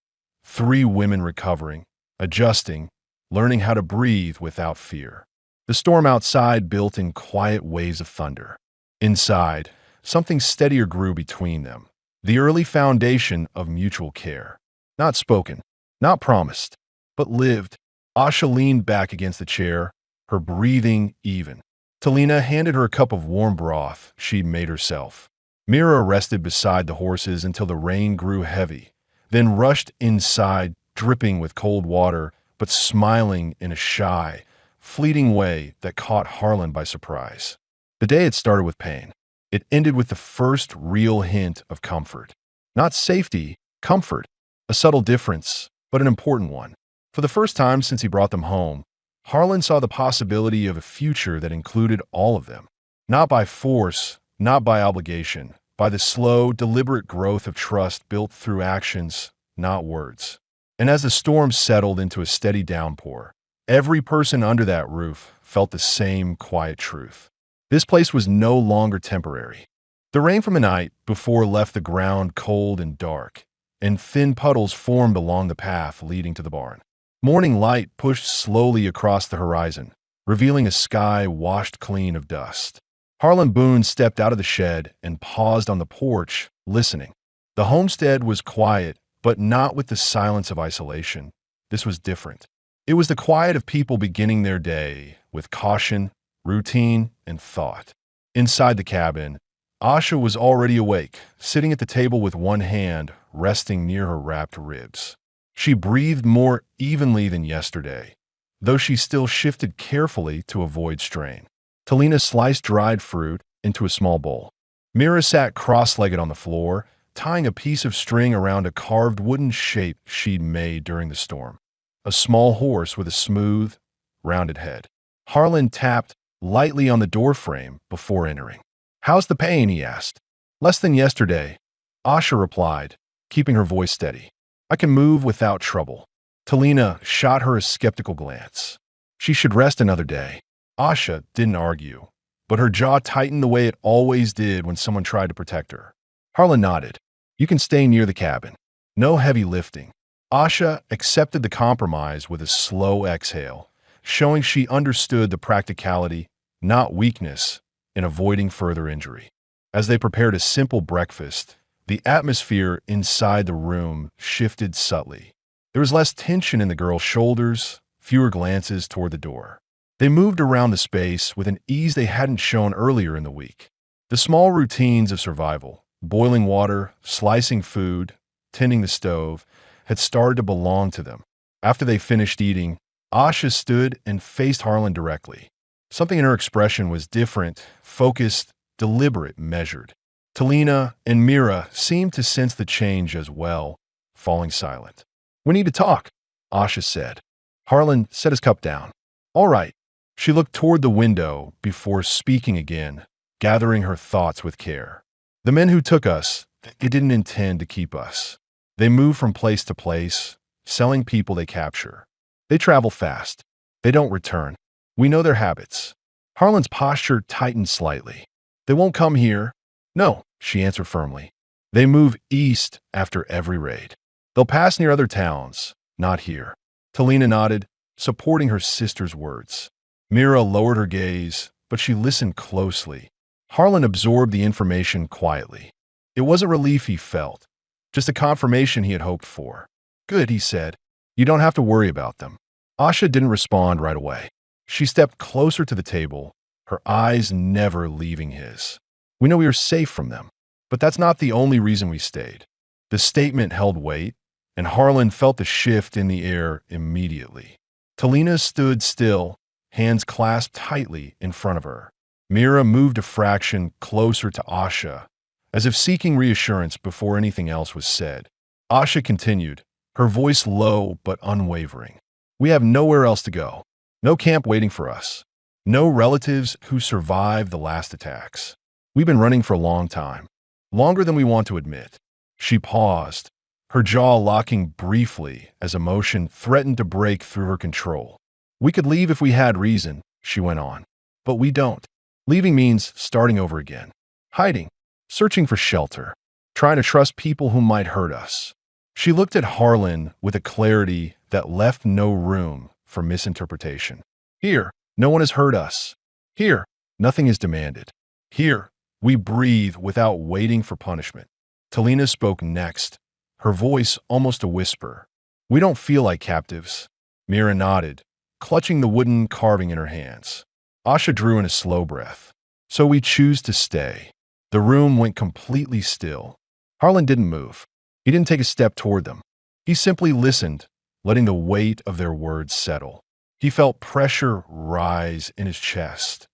3 women recovering, adjusting, learning how to breathe without fear. The storm outside built in quiet waves of thunder. Inside, something steadier grew between them, the early foundation of mutual care. Not spoken, not promised, but lived. Asha leaned back against the chair, her breathing even. Talina handed her a cup of warm broth she'd made herself. Mira rested beside the horses until the rain grew heavy, then rushed inside, dripping with cold water, but smiling in a shy, fleeting way that caught Harlan by surprise. The day had started with pain. It ended with the first real hint of comfort. Not safety, comfort. A subtle difference, but an important one. For the first time since he brought them home, Harlan saw the possibility of a future that included all of them. Not by force, not by obligation, by the slow, deliberate growth of trust built through actions, not words. And as the storm settled into a steady downpour, every person under that roof felt the same quiet truth. This place was no longer temporary. The rain from the night before left the ground cold and dark, and thin puddles formed along the path leading to the barn. Morning light pushed slowly across the horizon, revealing a sky washed clean of dust. Harlan Boone stepped out of the shed and paused on the porch, listening. The homestead was quiet, but not with the silence of isolation. This was different. It was the quiet of people beginning their day with caution, routine, and thought. Inside the cabin, Asha was already awake, sitting at the table with one hand resting near her wrapped ribs. She breathed more evenly than yesterday, though she still shifted carefully to avoid strain. Talina sliced dried fruit into a small bowl. Mira sat cross-legged on the floor, tying a piece of string around a carved wooden shape she'd made during the storm. A small horse with a smooth, rounded head. Harlan tapped lightly on the doorframe before entering. "How's the pain?" he asked. "Less than yesterday," Asha replied, keeping her voice steady. "I can move without trouble." Talina shot her a skeptical glance. She should rest another day. Asha didn't argue, but her jaw tightened the way it always did when someone tried to protect her. Harlan nodded. "You can stay near the cabin. No heavy lifting." Asha accepted the compromise with a slow exhale, showing she understood the practicality, not weakness, in avoiding further injury. As they prepared a simple breakfast, the atmosphere inside the room shifted subtly. There was less tension in the girl's shoulders, fewer glances toward the door. They moved around the space with an ease they hadn't shown earlier in the week. The small routines of survival, boiling water, slicing food, tending the stove, had started to belong to them. After they finished eating, Asha stood and faced Harlan directly. Something in her expression was different, focused, deliberate, measured. Talina and Mira seemed to sense the change as well, falling silent. "We need to talk," Asha said. Harlan set his cup down. "All right." She looked toward the window before speaking again, gathering her thoughts with care. "The men who took us, they didn't intend to keep us. They move from place to place, selling people they capture. They travel fast. They don't return. We know their habits." Harlan's posture tightened slightly. "They won't come here." "No," she answered firmly. "They move east after every raid. They'll pass near other towns, not here." Talina nodded, supporting her sister's words. Mira lowered her gaze, but she listened closely. Harlan absorbed the information quietly. It wasn't relief he felt, just a confirmation he had hoped for. Good, he said. You don't have to worry about them. Asha didn't respond right away. She stepped closer to the table, her eyes never leaving his. We know we are safe from them, but that's not the only reason we stayed. The statement held weight, and Harlan felt the shift in the air immediately. Talina stood still, hands clasped tightly in front of her. Mira moved a fraction closer to Asha, as if seeking reassurance before anything else was said. Asha continued, her voice low but unwavering. We have nowhere else to go. No camp waiting for us. No relatives who survived the last attacks. We've been running for a long time. Longer than we want to admit. She paused, her jaw locking briefly as emotion threatened to break through her control. We could leave if we had reason, she went on. But we don't. Leaving means starting over again. Hiding. Searching for shelter. Trying to trust people who might hurt us. She looked at Harlan with a clarity that left no room for misinterpretation. Here, no one has hurt us. Here, nothing is demanded. Here, we breathe without waiting for punishment. Talina spoke next, her voice almost a whisper. We don't feel like captives. Mira nodded, clutching the wooden carving in her hands. Asha drew in a slow breath. So we choose to stay. The room went completely still. Harlan didn't move. He didn't take a step toward them. He simply listened, letting the weight of their words settle. He felt pressure rise in his chest.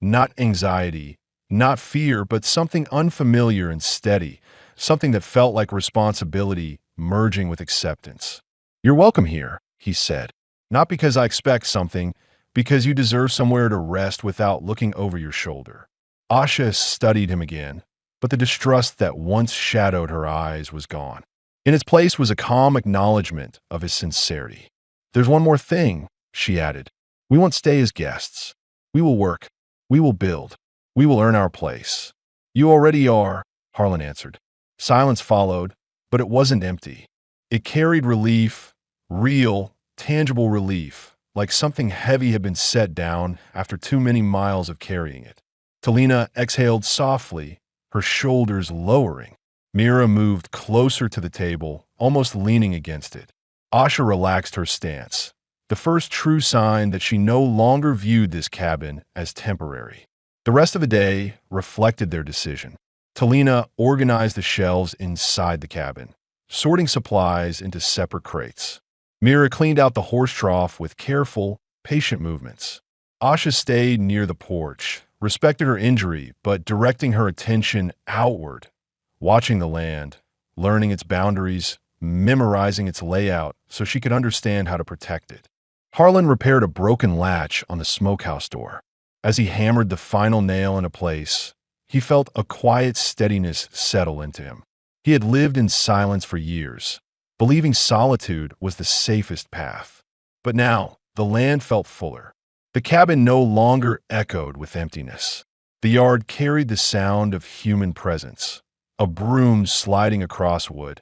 Not anxiety, not fear, but something unfamiliar and steady, something that felt like responsibility merging with acceptance. You're welcome here, he said. Not because I expect something, because you deserve somewhere to rest without looking over your shoulder. Asha studied him again, but the distrust that once shadowed her eyes was gone. In its place was a calm acknowledgement of his sincerity. There's one more thing, she added. We won't stay as guests. We will work. We will build. We will earn our place. You already are, Harlan answered. Silence followed, but it wasn't empty. It carried relief, real, tangible relief, like something heavy had been set down after too many miles of carrying it. Talina exhaled softly, her shoulders lowering. Mira moved closer to the table, almost leaning against it. Asha relaxed her stance, the first true sign that she no longer viewed this cabin as temporary. The rest of the day reflected their decision. Talina organized the shelves inside the cabin, sorting supplies into separate crates. Mira cleaned out the horse trough with careful, patient movements. Asha stayed near the porch, respected her injury, but directing her attention outward, watching the land, learning its boundaries, memorizing its layout so she could understand how to protect it. Harlan repaired a broken latch on the smokehouse door. As he hammered the final nail into place, he felt a quiet steadiness settle into him. He had lived in silence for years, believing solitude was the safest path. But now, the land felt fuller. The cabin no longer echoed with emptiness. The yard carried the sound of human presence. A broom sliding across wood,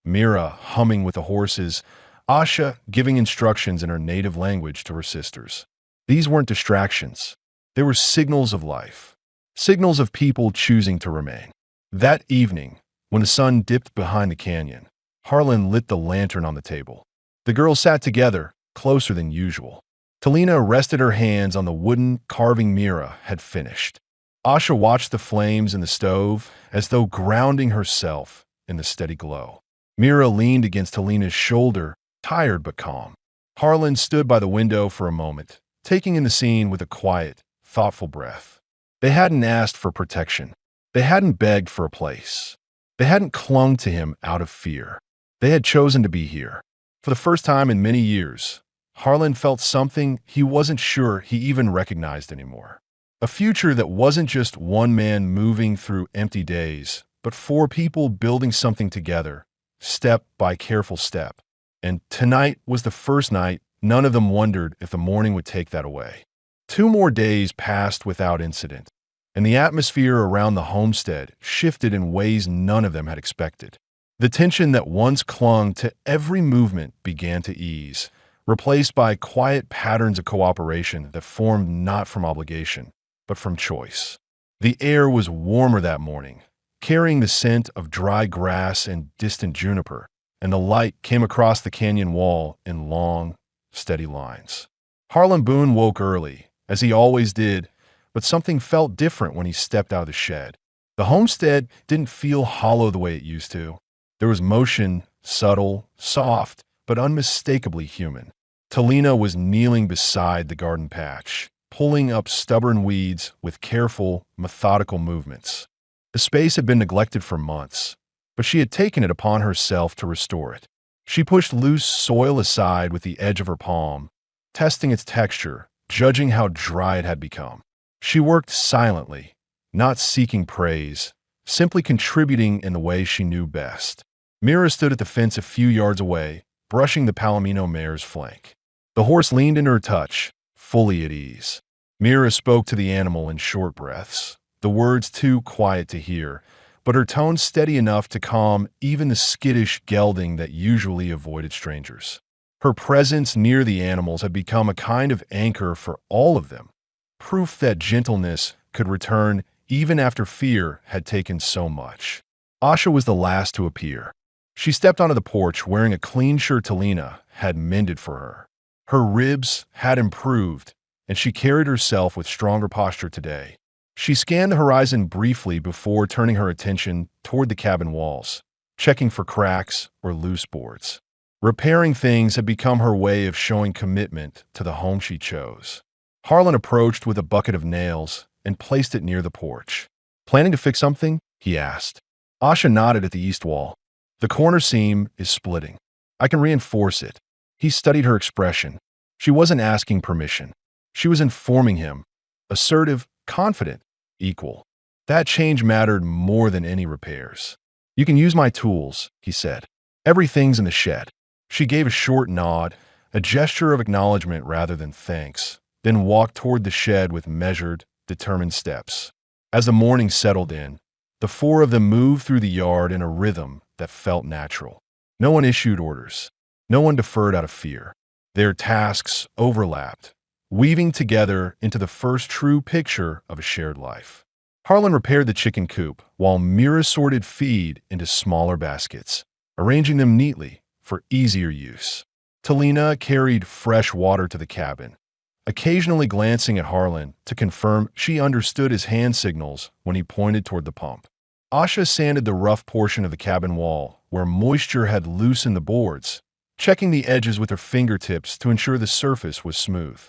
Mira humming with the horses, Asha giving instructions in her native language to her sisters. These weren't distractions. They were signals of life, signals of people choosing to remain. That evening, when the sun dipped behind the canyon, Harlan lit the lantern on the table. The girls sat together, closer than usual. Talina rested her hands on the wooden carving Mira had finished. Asha watched the flames in the stove as though grounding herself in the steady glow. Mira leaned against Talina's shoulder, tired but calm. Harlan stood by the window for a moment, taking in the scene with a quiet, thoughtful breath. They hadn't asked for protection. They hadn't begged for a place. They hadn't clung to him out of fear. They had chosen to be here. For the first time in many years, Harlan felt something he wasn't sure he even recognized anymore. A future that wasn't just one man moving through empty days, but four people building something together, step by careful step. And tonight was the first night none of them wondered if the morning would take that away. 2 more days passed without incident, and the atmosphere around the homestead shifted in ways none of them had expected. The tension that once clung to every movement began to ease, replaced by quiet patterns of cooperation that formed not from obligation, but from choice. The air was warmer that morning, carrying the scent of dry grass and distant juniper, and the light came across the canyon wall in long, steady lines. Harlan Boone woke early, as he always did, but something felt different when he stepped out of the shed. The homestead didn't feel hollow the way it used to. There was motion, subtle, soft, but unmistakably human. Talina was kneeling beside the garden patch, pulling up stubborn weeds with careful, methodical movements. The space had been neglected for months, but she had taken it upon herself to restore it. She pushed loose soil aside with the edge of her palm, testing its texture, judging how dry it had become. She worked silently, not seeking praise, simply contributing in the way she knew best. Mira stood at the fence a few yards away, brushing the Palomino mare's flank. The horse leaned into her touch, fully at ease. Mira spoke to the animal in short breaths, the words too quiet to hear, but her tone steady enough to calm even the skittish gelding that usually avoided strangers. Her presence near the animals had become a kind of anchor for all of them, proof that gentleness could return even after fear had taken so much. Asha was the last to appear. She stepped onto the porch wearing a clean shirt Talina had mended for her. Her ribs had improved, and she carried herself with stronger posture today. She scanned the horizon briefly before turning her attention toward the cabin walls, checking for cracks or loose boards. Repairing things had become her way of showing commitment to the home she chose. Harlan approached with a bucket of nails and placed it near the porch. "Planning to fix something?" he asked. Asha nodded at the east wall. "The corner seam is splitting. I can reinforce it." He studied her expression. She wasn't asking permission. She was informing him. Assertive, confident, equal. That change mattered more than any repairs. "You can use my tools," he said. "Everything's in the shed." She gave a short nod, a gesture of acknowledgement rather than thanks, then walked toward the shed with measured, determined steps. As the morning settled in, the four of them moved through the yard in a rhythm that felt natural. No one issued orders. No one deferred out of fear. Their tasks overlapped, weaving together into the first true picture of a shared life. Harlan repaired the chicken coop, while Mira sorted feed into smaller baskets, arranging them neatly for easier use. Talina carried fresh water to the cabin, occasionally glancing at Harlan to confirm she understood his hand signals when he pointed toward the pump. Asha sanded the rough portion of the cabin wall where moisture had loosened the boards, checking the edges with her fingertips to ensure the surface was smooth.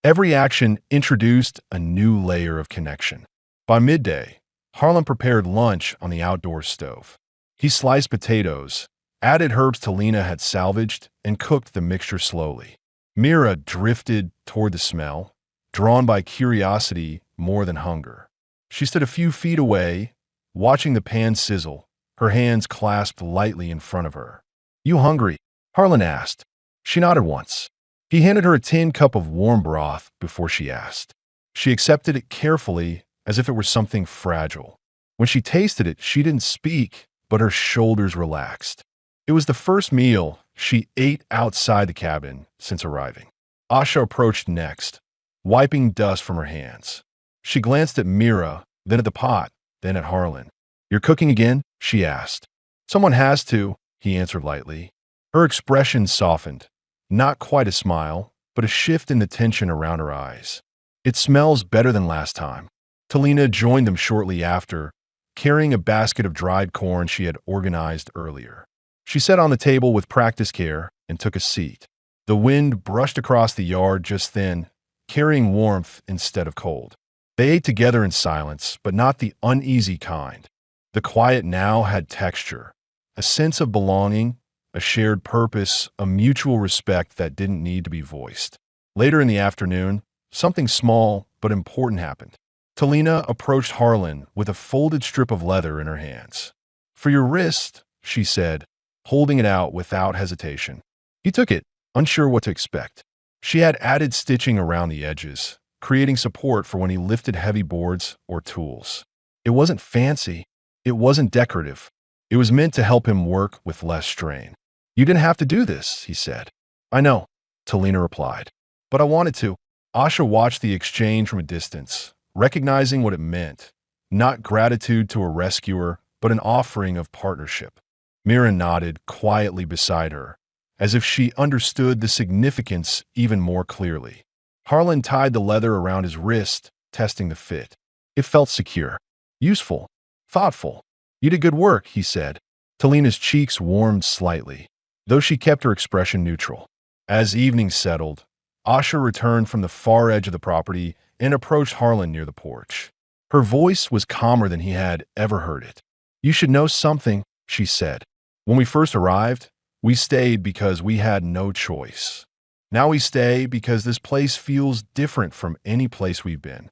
Every action introduced a new layer of connection. By midday, Harlan prepared lunch on the outdoor stove. He sliced potatoes, added herbs Talina had salvaged, and cooked the mixture slowly. Mira drifted toward the smell, drawn by curiosity more than hunger. She stood a few feet away, watching the pan sizzle, her hands clasped lightly in front of her. "You hungry?" Harlan asked. She nodded once. He handed her a tin cup of warm broth before she asked. She accepted it carefully, as if it were something fragile. When she tasted it, she didn't speak, but her shoulders relaxed. It was the first meal she ate outside the cabin since arriving. Asha approached next, wiping dust from her hands. She glanced at Mira, then at the pot, then at Harlan. "You're cooking again?" she asked. "Someone has to," he answered lightly. Her expression softened, not quite a smile, but a shift in the tension around her eyes. "It smells better than last time." Talina joined them shortly after, carrying a basket of dried corn she had organized earlier. She sat on the table with practiced care and took a seat. The wind brushed across the yard just then, carrying warmth instead of cold. They ate together in silence, but not the uneasy kind. The quiet now had texture, a sense of belonging, a shared purpose, a mutual respect that didn't need to be voiced. Later in the afternoon, something small but important happened. Talina approached Harlan with a folded strip of leather in her hands. "For your wrist," she said, holding it out without hesitation. He took it, unsure what to expect. She had added stitching around the edges, creating support for when he lifted heavy boards or tools. It wasn't fancy. It wasn't decorative. It was meant to help him work with less strain. "You didn't have to do this," he said. "I know," Talina replied. "But I wanted to." Asha watched the exchange from a distance, recognizing what it meant. Not gratitude to a rescuer, but an offering of partnership. Mira nodded quietly beside her, as if she understood the significance even more clearly. Harlan tied the leather around his wrist, testing the fit. It felt secure, useful, thoughtful. "You did good work," he said. Talina's cheeks warmed slightly, though she kept her expression neutral. As evening settled, Asha returned from the far edge of the property and approached Harlan near the porch. Her voice was calmer than he had ever heard it. "You should know something," she said. "When we first arrived, we stayed because we had no choice. Now we stay because this place feels different from any place we've been."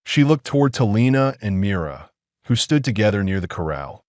She looked toward Talina and Mira, who stood together near the corral,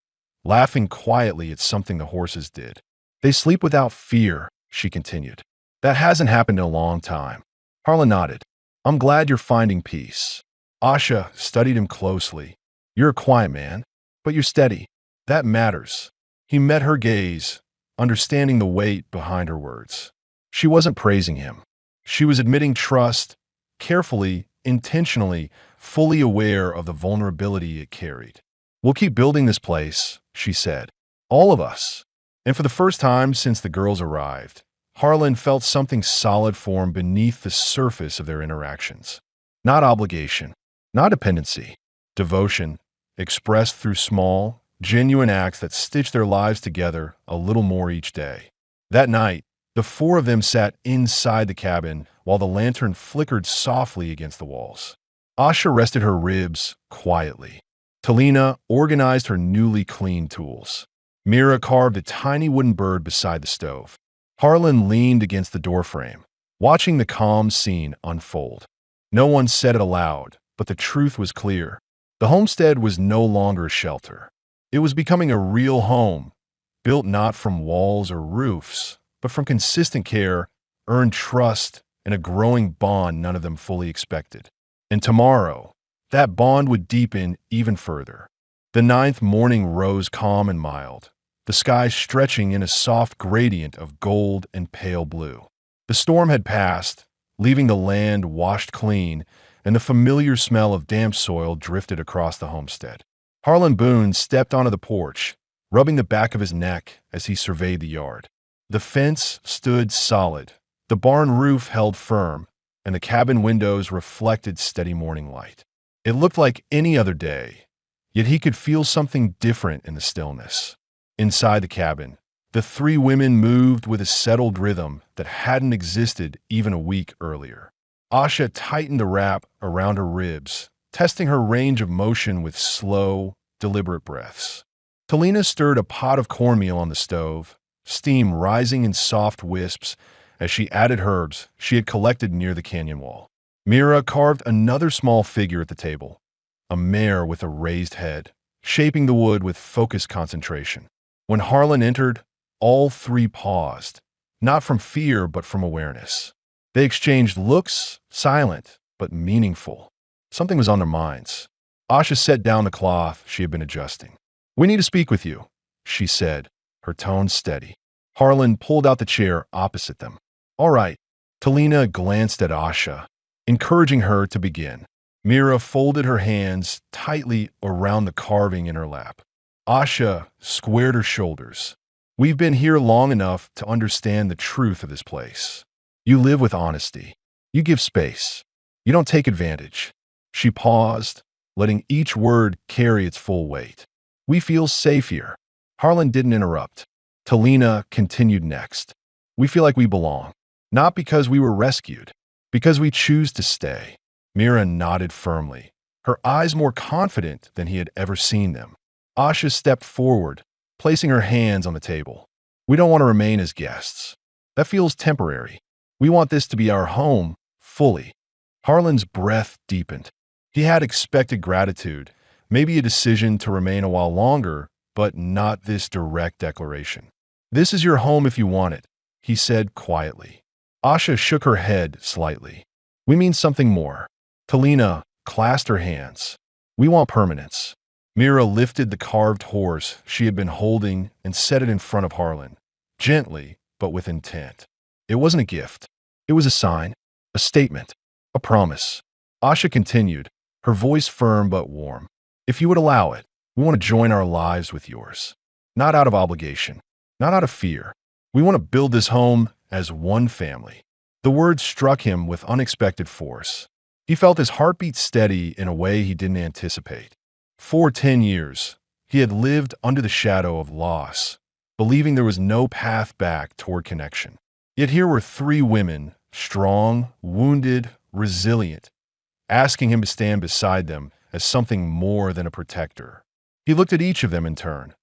laughing quietly at something the horses did. "They sleep without fear," she continued. "That hasn't happened in a long time." Harlan nodded. "I'm glad you're finding peace." Asha studied him closely. "You're a quiet man, but you're steady. That matters." He met her gaze, understanding the weight behind her words. She wasn't praising him. She was admitting trust, carefully, intentionally, fully aware of the vulnerability it carried. "We'll keep building this place," she said. "All of us." And for the first time since the girls arrived, Harlan felt something solid form beneath the surface of their interactions. Not obligation, not dependency, devotion, expressed through small, genuine acts that stitched their lives together a little more each day. That night, the four of them sat inside the cabin while the lantern flickered softly against the walls. Asha rested her ribs quietly. Talina organized her newly cleaned tools. Mira carved a tiny wooden bird beside the stove. Harlan leaned against the doorframe, watching the calm scene unfold. No one said it aloud, but the truth was clear. The homestead was no longer a shelter. It was becoming a real home, built not from walls or roofs, but from consistent care, earned trust, and a growing bond none of them fully expected. And tomorrow, that bond would deepen even further. The ninth morning rose calm and mild, the sky stretching in a soft gradient of gold and pale blue. The storm had passed, leaving the land washed clean, and the familiar smell of damp soil drifted across the homestead. Harlan Boone stepped onto the porch, rubbing the back of his neck as he surveyed the yard. The fence stood solid, the barn roof held firm, and the cabin windows reflected steady morning light. It looked like any other day, yet he could feel something different in the stillness. Inside the cabin, the three women moved with a settled rhythm that hadn't existed even a week earlier. Asha tightened the wrap around her ribs, testing her range of motion with slow, deliberate breaths. Talina stirred a pot of cornmeal on the stove, steam rising in soft wisps as she added herbs she had collected near the canyon wall. Mira carved another small figure at the table, a mare with a raised head, shaping the wood with focused concentration. When Harlan entered, all three paused, not from fear but from awareness. They exchanged looks, silent but meaningful. Something was on their minds. Asha set down the cloth she had been adjusting. "We need to speak with you," she said, her tone steady. Harlan pulled out the chair opposite them. "All right." Talina glanced at Asha, encouraging her to begin. Mira folded her hands tightly around the carving in her lap. Asha squared her shoulders. "We've been here long enough to understand the truth of this place. You live with honesty. You give space. You don't take advantage." She paused, letting each word carry its full weight. "We feel safe here." Harlan didn't interrupt. Talina continued next. "We feel like we belong. Not because we were rescued, because we choose to stay." Mira nodded firmly, her eyes more confident than he had ever seen them. Asha stepped forward, placing her hands on the table. "We don't want to remain as guests. That feels temporary. We want this to be our home, fully." Harlan's breath deepened. He had expected gratitude, maybe a decision to remain a while longer, but not this direct declaration. "This is your home if you want it," he said quietly. Asha shook her head slightly. "We mean something more." Talina clasped her hands. "We want permanence." Mira lifted the carved horse she had been holding and set it in front of Harlan, gently but with intent. It wasn't a gift. It was a sign, a statement, a promise. Asha continued, her voice firm but warm. "If you would allow it, we want to join our lives with yours." not out of obligation, not out of fear. We want to build this home as one family. The words struck him with unexpected force. He felt his heartbeat steady in a way he didn't anticipate. For 10 years, he had lived under the shadow of loss, believing there was no path back toward connection. Yet here were three women, strong, wounded, resilient, asking him to stand beside them as something more than a protector. He looked at each of them in turn.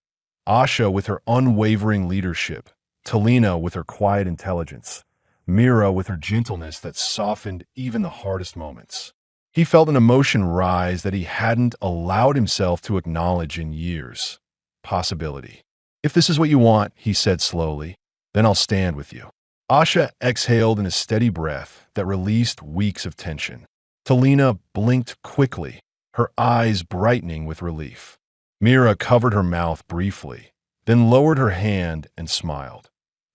Asha with her unwavering leadership, Talina with her quiet intelligence, Mira with her gentleness that softened even the hardest moments. He felt an emotion rise that he hadn't allowed himself to acknowledge in years. Possibility. If this is what you want, he said slowly, then I'll stand with you. Asha exhaled in a steady breath that released weeks of tension. Talina blinked quickly, her eyes brightening with relief. Mira covered her mouth briefly, then lowered her hand and smiled.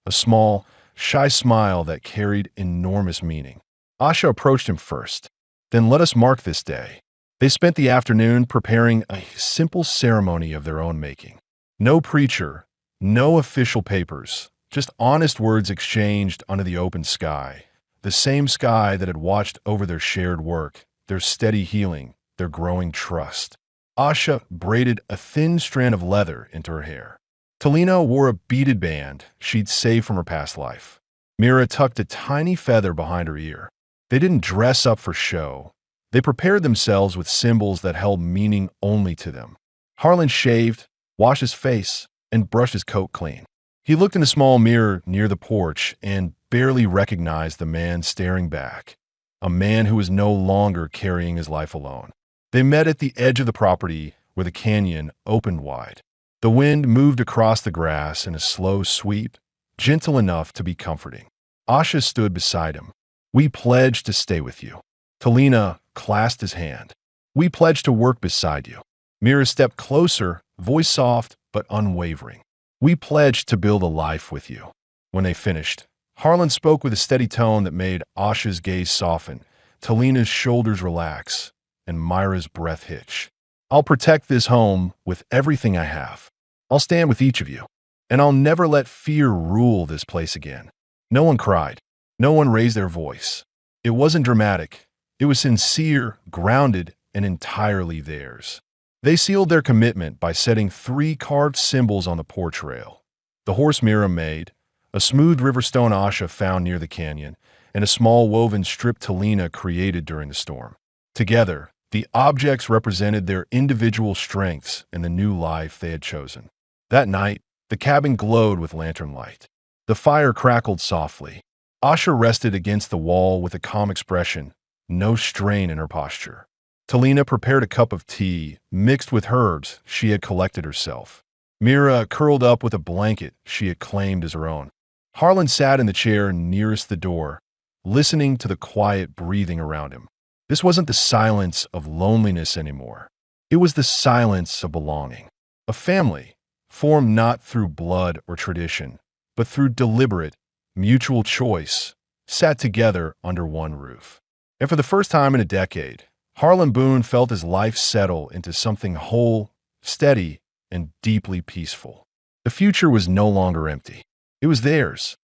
A small, shy smile that carried enormous meaning. Asha approached him first. Then let us mark this day. They spent the afternoon preparing a simple ceremony of their own making. No preacher, no official papers, just honest words exchanged under the open sky. The same sky that had watched over their shared work, their steady healing, their growing trust. Asha braided a thin strand of leather into her hair. Talina wore a beaded band she'd saved from her past life. Mira tucked a tiny feather behind her ear. They didn't dress up for show. They prepared themselves with symbols that held meaning only to them. Harlan shaved, washed his face, and brushed his coat clean. He looked in a small mirror near the porch and barely recognized the man staring back, a man who was no longer carrying his life alone. They met at the edge of the property where the canyon opened wide. The wind moved across the grass in a slow sweep, gentle enough to be comforting. Asha stood beside him. We pledge to stay with you. Talina clasped his hand. We pledge to work beside you. Mira stepped closer, voice soft but unwavering. We pledge to build a life with you. When they finished, Harlan spoke with a steady tone that made Asha's gaze soften, Talina's shoulders relax, and Myra's breath hitch. I'll protect this home with everything I have. I'll stand with each of you, and I'll never let fear rule this place again. No one cried. No one raised their voice. It wasn't dramatic. It was sincere, grounded, and entirely theirs. They sealed their commitment by setting 3 carved symbols on the porch rail. The horse Mira made, a smooth riverstone Asha found near the canyon, and a small woven strip Talina created during the storm. Together, the objects represented their individual strengths and the new life they had chosen. That night, the cabin glowed with lantern light. The fire crackled softly. Asha rested against the wall with a calm expression, no strain in her posture. Talina prepared a cup of tea, mixed with herbs she had collected herself. Mira curled up with a blanket she had claimed as her own. Harlan sat in the chair nearest the door, listening to the quiet breathing around him. This wasn't the silence of loneliness anymore. It was the silence of belonging. A family, formed not through blood or tradition, but through deliberate, mutual choice, sat together under one roof. And for the first time in a decade, Harlan Boone felt his life settle into something whole, steady, and deeply peaceful. The future was no longer empty. It was theirs.